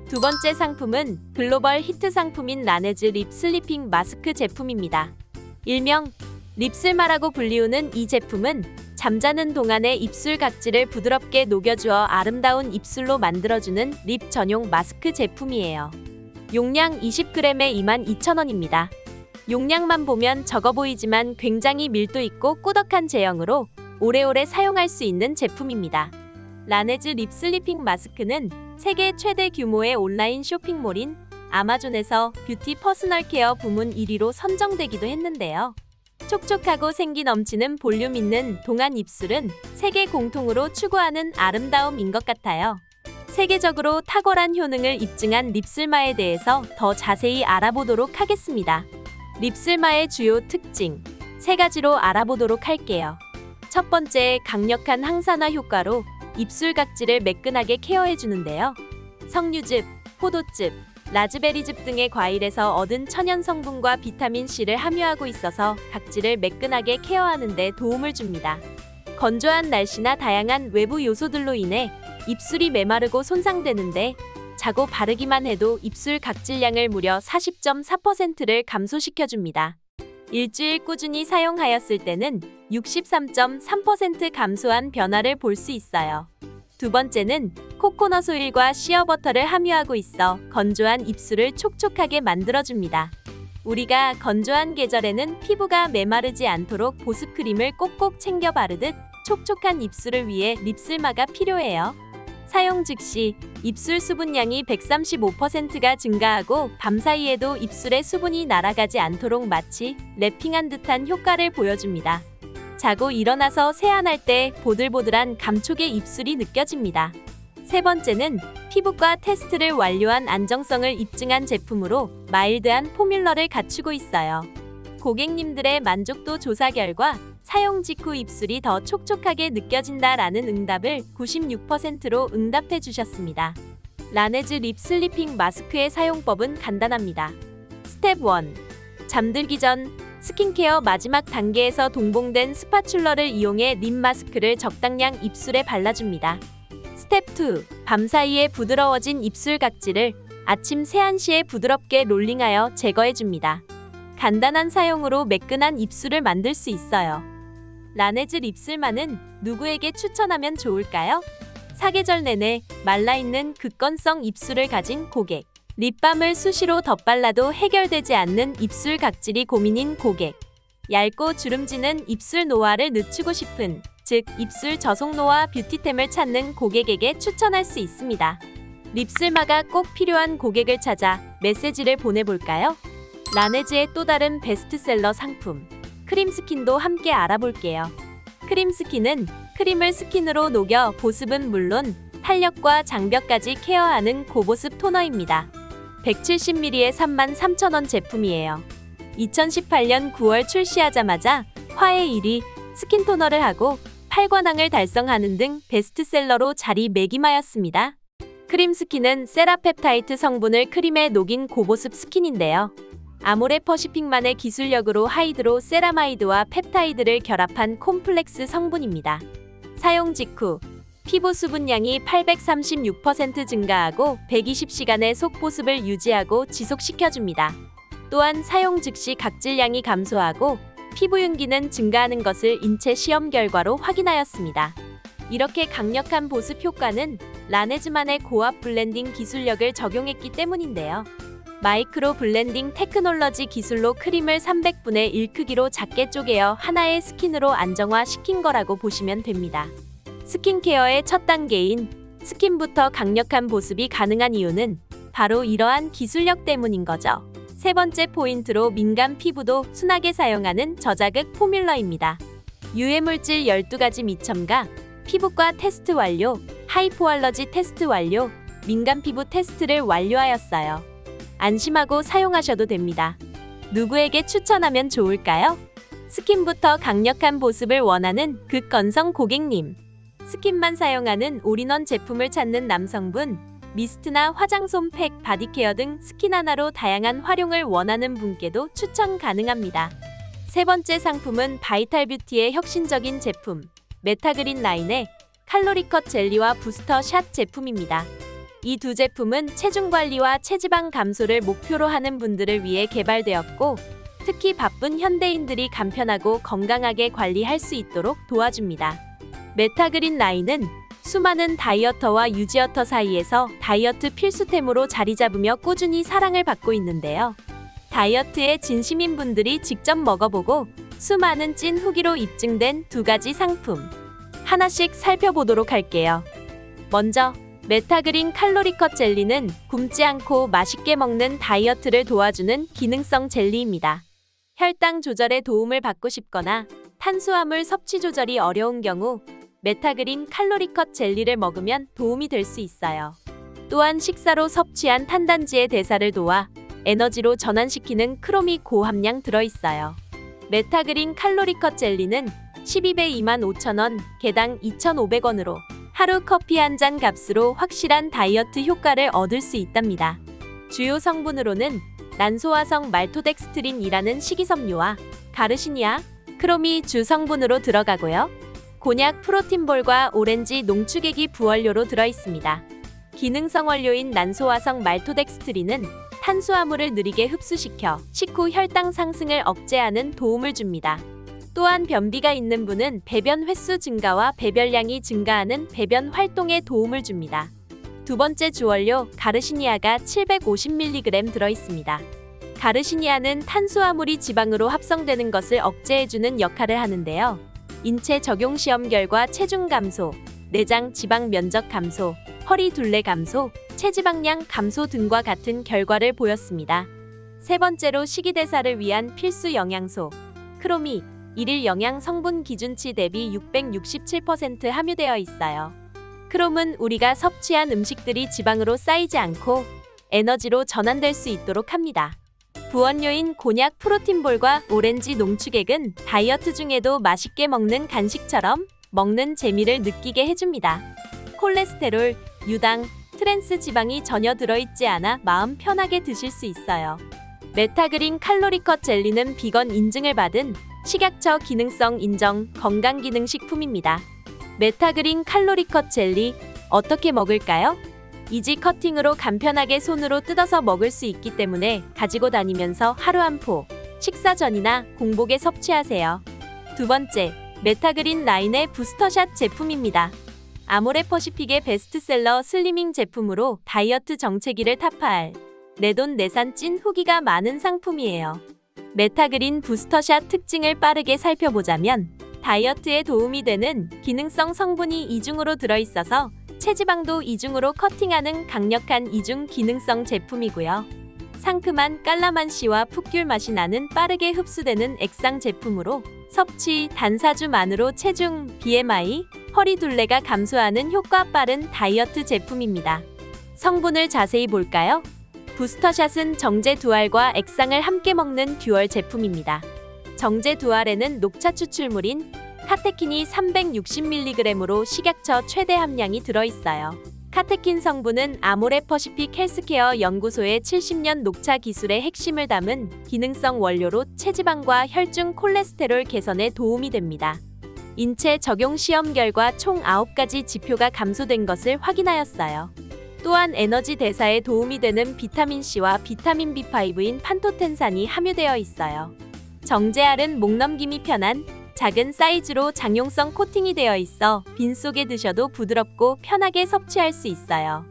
S10: 두 번째 상품은 글로벌 히트 상품인 라네즈 립 슬리핑 마스크 제품입니다. 일명 립슬마라고 불리우는 이 제품은 잠자는 동안에 입술 각질을 부드럽게 녹여주어 아름다운 입술로 만들어주는 립 전용 마스크 제품이에요. 용량 20g에 22,000원입니다. 용량만 보면 적어 보이지만 굉장히 밀도 있고 꾸덕한 제형으로 오래오래 사용할 수 있는 제품입니다. 라네즈 립 슬리핑 마스크는 세계 최대 규모의 온라인 쇼핑몰인 아마존에서 뷰티 퍼스널 케어 부문 1위로 선정되기도 했는데요. 촉촉하고 생기 넘치는 볼륨 있는 동안 입술은 세계 공통으로 추구하는 아름다움인 것 같아요. 세계적으로 탁월한 효능을 입증한 립슬마에 대해서 더 자세히 알아보도록 하겠습니다. 립슬마의 주요 특징 3가지로 알아보도록 할게요. 첫 번째, 강력한 항산화 효과로 입술 각질을 매끈하게 케어해주는데요. 석류즙, 포도즙, 라즈베리즙 등의 과일에서 얻은 천연 성분과 비타민C를 함유하고 있어서 각질을 매끈하게 케어하는 데 도움을 줍니다. 건조한 날씨나 다양한 외부 요소들로 인해 입술이 메마르고 손상되는데 자고 바르기만 해도 입술 각질량을 무려 40.4%를 감소시켜줍니다. 일주일 꾸준히 사용하였을 때는 63.3% 감소한 변화를 볼 수 있어요. 두 번째는 코코넛 오일과 시어버터를 함유하고 있어 건조한 입술을 촉촉하게 만들어줍니다. 우리가 건조한 계절에는 피부가 메마르지 않도록 보습크림을 꼭꼭 챙겨 바르듯 촉촉한 입술을 위해 립슬마가 필요해요. 사용 즉시 입술 수분량이 135%가 증가하고 밤사이에도 입술에 수분이 날아가지 않도록 마치 랩핑한 듯한 효과를 보여줍니다. 자고 일어나서 세안할 때 보들보들한 감촉의 입술이 느껴집니다. 세 번째는 피부과 테스트를 완료한 안정성을 입증한 제품으로 마일드한 포뮬러를 갖추고 있어요. 고객님들의 만족도 조사 결과 사용 직후 입술이 더 촉촉하게 느껴진다라는 응답을 96%로 응답해 주셨습니다. 라네즈 립 슬리핑 마스크의 사용법은 간단합니다. 스텝 1. 잠들기 전 스킨케어 마지막 단계에서 동봉된 스파츌러를 이용해 립 마스크를 적당량 입술에 발라줍니다. 스텝 2. 밤 사이에 부드러워진 입술 각질을 아침 세안 시에 부드럽게 롤링하여 제거해줍니다. 간단한 사용으로 매끈한 입술을 만들 수 있어요. 라네즈 립슬만은 누구에게 추천하면 좋을까요? 사계절 내내 말라있는 극건성 입술을 가진 고객, 립밤을 수시로 덧발라도 해결되지 않는 입술 각질이 고민인 고객, 얇고 주름지는 입술 노화를 늦추고 싶은, 즉 입술 저속 노화 뷰티템을 찾는 고객에게 추천할 수 있습니다. 립슬마가 꼭 필요한 고객을 찾아 메시지를 보내볼까요? 라네즈의 또 다른 베스트셀러 상품, 크림스킨도 함께 알아볼게요. 크림스킨은 크림을 스킨으로 녹여 보습은 물론 탄력과 장벽까지 케어하는 고보습 토너입니다. 170ml에 33,000원 제품이에요. 2018년 9월 출시하자마자 화해 1위 스킨 토너를 하고 8관왕을 달성하는 등 베스트셀러로 자리매김하였습니다. 크림스킨은 세라펩타이트 성분을 크림에 녹인 고보습 스킨인데요. 아모레퍼시픽만의 기술력으로 하이드로 세라마이드와 펩타이드를 결합한 콤플렉스 성분입니다. 사용 직후 피부 수분량이 836% 증가하고 120시간의 속보습을 유지하고 지속시켜줍니다. 또한 사용 즉시 각질량이 감소하고 피부 윤기는 증가하는 것을 인체 시험 결과로 확인하였습니다. 이렇게 강력한 보습 효과는 라네즈만의 고압 블렌딩 기술력을 적용했기 때문인데요. 마이크로 블렌딩 테크놀러지 기술로 크림을 300분의 1 크기로 작게 쪼개어 하나의 스킨으로 안정화시킨 거라고 보시면 됩니다. 스킨케어의 첫 단계인 스킨부터 강력한 보습이 가능한 이유는 바로 이러한 기술력 때문인 거죠. 세 번째 포인트로 민감 피부도 순하게 사용하는 저자극 포뮬러입니다. 유해물질 12가지 미첨가, 피부과 테스트 완료, 하이포알러지 테스트 완료, 민감 피부 테스트를 완료하였어요. 안심하고 사용하셔도 됩니다. 누구에게 추천하면 좋을까요? 스킨부터 강력한 보습을 원하는 극건성 고객님, 스킨만 사용하는 올인원 제품을 찾는 남성분, 미스트나 화장솜 팩, 바디케어 등 스킨 하나로 다양한 활용을 원하는 분께도 추천 가능합니다. 세 번째 상품은 바이탈뷰티의 혁신적인 제품, 메타그린 라인의 칼로리컷 젤리와 부스터 샷 제품입니다. 이 두 제품은 체중 관리와 체지방 감소를 목표로 하는 분들을 위해 개발되었고, 특히 바쁜 현대인들이 간편하고 건강하게 관리할 수 있도록 도와줍니다. 메타그린 라인은 수많은 다이어터와 유지어터 사이에서 다이어트 필수템으로 자리 잡으며 꾸준히 사랑을 받고 있는데요. 다이어트에 진심인 분들이 직접 먹어보고 수많은 찐 후기로 입증된 두 가지 상품, 하나씩 살펴보도록 할게요. 먼저 메타그린 칼로리컷 젤리는 굶지 않고 맛있게 먹는 다이어트를 도와주는 기능성 젤리입니다. 혈당 조절에 도움을 받고 싶거나 탄수화물 섭취 조절이 어려운 경우 메타그린 칼로리컷 젤리를 먹으면 도움이 될 수 있어요. 또한 식사로 섭취한 탄단지의 대사를 도와 에너지로 전환시키는 크롬이 고함량 들어있어요. 메타그린 칼로리컷 젤리는 12배 25,000원, 개당 2,500원으로 하루 커피 한 잔 값으로 확실한 다이어트 효과를 얻을 수 있답니다. 주요 성분으로는 난소화성 말토덱스트린이라는 식이섬유와 가르시니아, 크롬이 주 성분으로 들어가고요. 곤약 프로틴볼과 오렌지 농축액이 부원료로 들어있습니다. 기능성 원료인 난소화성 말토덱스트린은 탄수화물을 느리게 흡수시켜 식후 혈당 상승을 억제하는 도움을 줍니다. 또한 변비가 있는 분은 배변 횟수 증가와 배변량이 증가하는 배변 활동에 도움을 줍니다. 두 번째 주원료 가르시니아가 750mg 들어있습니다. 가르시니아는 탄수화물이 지방으로 합성되는 것을 억제해주는 역할을 하는데요. 인체 적용 시험 결과 체중 감소, 내장 지방 면적 감소, 허리 둘레 감소, 체지방량 감소 등과 같은 결과를 보였습니다. 세 번째로 식이대사를 위한 필수 영양소, 크롬이 일일 영양 성분 기준치 대비 667% 함유되어 있어요. 크롬은 우리가 섭취한 음식들이 지방으로 쌓이지 않고 에너지로 전환될 수 있도록 합니다. 부원료인 곤약 프로틴볼과 오렌지 농축액은 다이어트 중에도 맛있게 먹는 간식처럼 먹는 재미를 느끼게 해줍니다. 콜레스테롤, 유당, 트랜스 지방이 전혀 들어있지 않아 마음 편하게 드실 수 있어요. 메타그린 칼로리컷 젤리는 비건 인증을 받은 식약처 기능성 인정 건강기능식품입니다. 메타그린 칼로리컷 젤리 어떻게 먹을까요? 이지 커팅으로 간편하게 손으로 뜯어서 먹을 수 있기 때문에 가지고 다니면서 하루 한 포, 식사 전이나 공복에 섭취하세요. 두 번째, 메타그린 라인의 부스터샷 제품입니다. 아모레퍼시픽의 베스트셀러 슬리밍 제품으로 다이어트 정체기를 타파할 내돈 내산 찐 후기가 많은 상품이에요. 메타그린 부스터샷 특징을 빠르게 살펴보자면 다이어트에 도움이 되는 기능성 성분이 이중으로 들어있어서 체지방도 이중으로 커팅하는 강력한 이중 기능성 제품이고요. 상큼한 깔라만시와 풋귤 맛이 나는 빠르게 흡수되는 액상 제품으로 섭취 단사주만으로 체중, BMI, 허리 둘레가 감소하는 효과 빠른 다이어트 제품입니다. 성분을 자세히 볼까요? 부스터샷은 정제 두알과 액상을 함께 먹는 듀얼 제품입니다. 정제 두알에는 녹차 추출물인 카테킨이 360mg으로 식약처 최대 함량이 들어있어요. 카테킨 성분은 아모레퍼시픽 헬스케어 연구소의 70년 녹차 기술의 핵심을 담은 기능성 원료로 체지방과 혈중 콜레스테롤 개선에 도움이 됩니다. 인체 적용 시험 결과 총 9가지 지표가 감소된 것을 확인하였어요. 또한 에너지 대사에 도움이 되는 비타민C와 비타민 B5인 판토텐산이 함유되어 있어요. 정제알은 목 넘김이 편한 작은 사이즈로 장용성 코팅이 되어 있어 빈속에 드셔도 부드럽고 편하게 섭취할 수 있어요.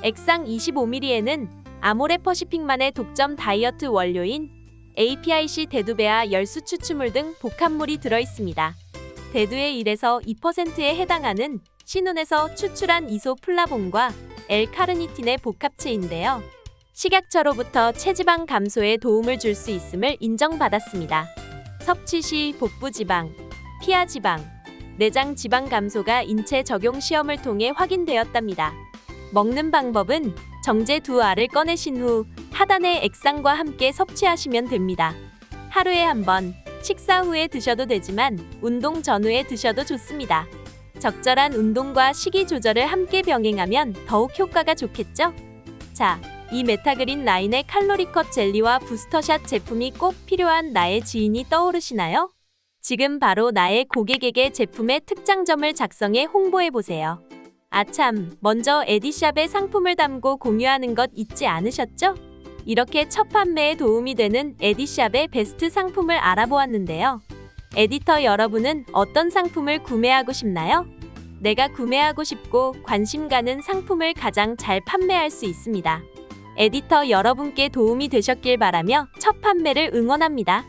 S10: 액상 25ml에는 아모레퍼시픽만의 독점 다이어트 원료인 APIC 데두베아 열수 추출물 등 복합물이 들어있습니다. 데두의 1에서 2%에 해당하는 신운에서 추출한 이소플라본과 L-카르니틴의 복합체인데요. 식약처로부터 체지방 감소에 도움을 줄 수 있음을 인정받았습니다. 섭취 시 복부지방, 피하지방, 내장 지방 감소가 인체 적용 시험을 통해 확인되었답니다. 먹는 방법은 정제 두 알을 꺼내신 후 하단의 액상과 함께 섭취하시면 됩니다. 하루에 한 번, 식사 후에 드셔도 되지만 운동 전후에 드셔도 좋습니다. 적절한 운동과 식이 조절을 함께 병행하면 더욱 효과가 좋겠죠? 자, 이 메타그린 라인의 칼로리컷 젤리와 부스터샷 제품이 꼭 필요한 나의 지인이 떠오르시나요? 지금 바로 나의 고객에게 제품의 특장점을 작성해 홍보해보세요. 아참, 먼저 에디샵에 상품을 담고 공유하는 것 잊지 않으셨죠? 이렇게 첫 판매에 도움이 되는 에디샵의 베스트 상품을 알아보았는데요. 에디터 여러분은 어떤 상품을 구매하고 싶나요? 내가 구매하고 싶고 관심 가는 상품을 가장 잘 판매할 수 있습니다. 에디터 여러분께 도움이 되셨길 바라며 첫 판매를 응원합니다.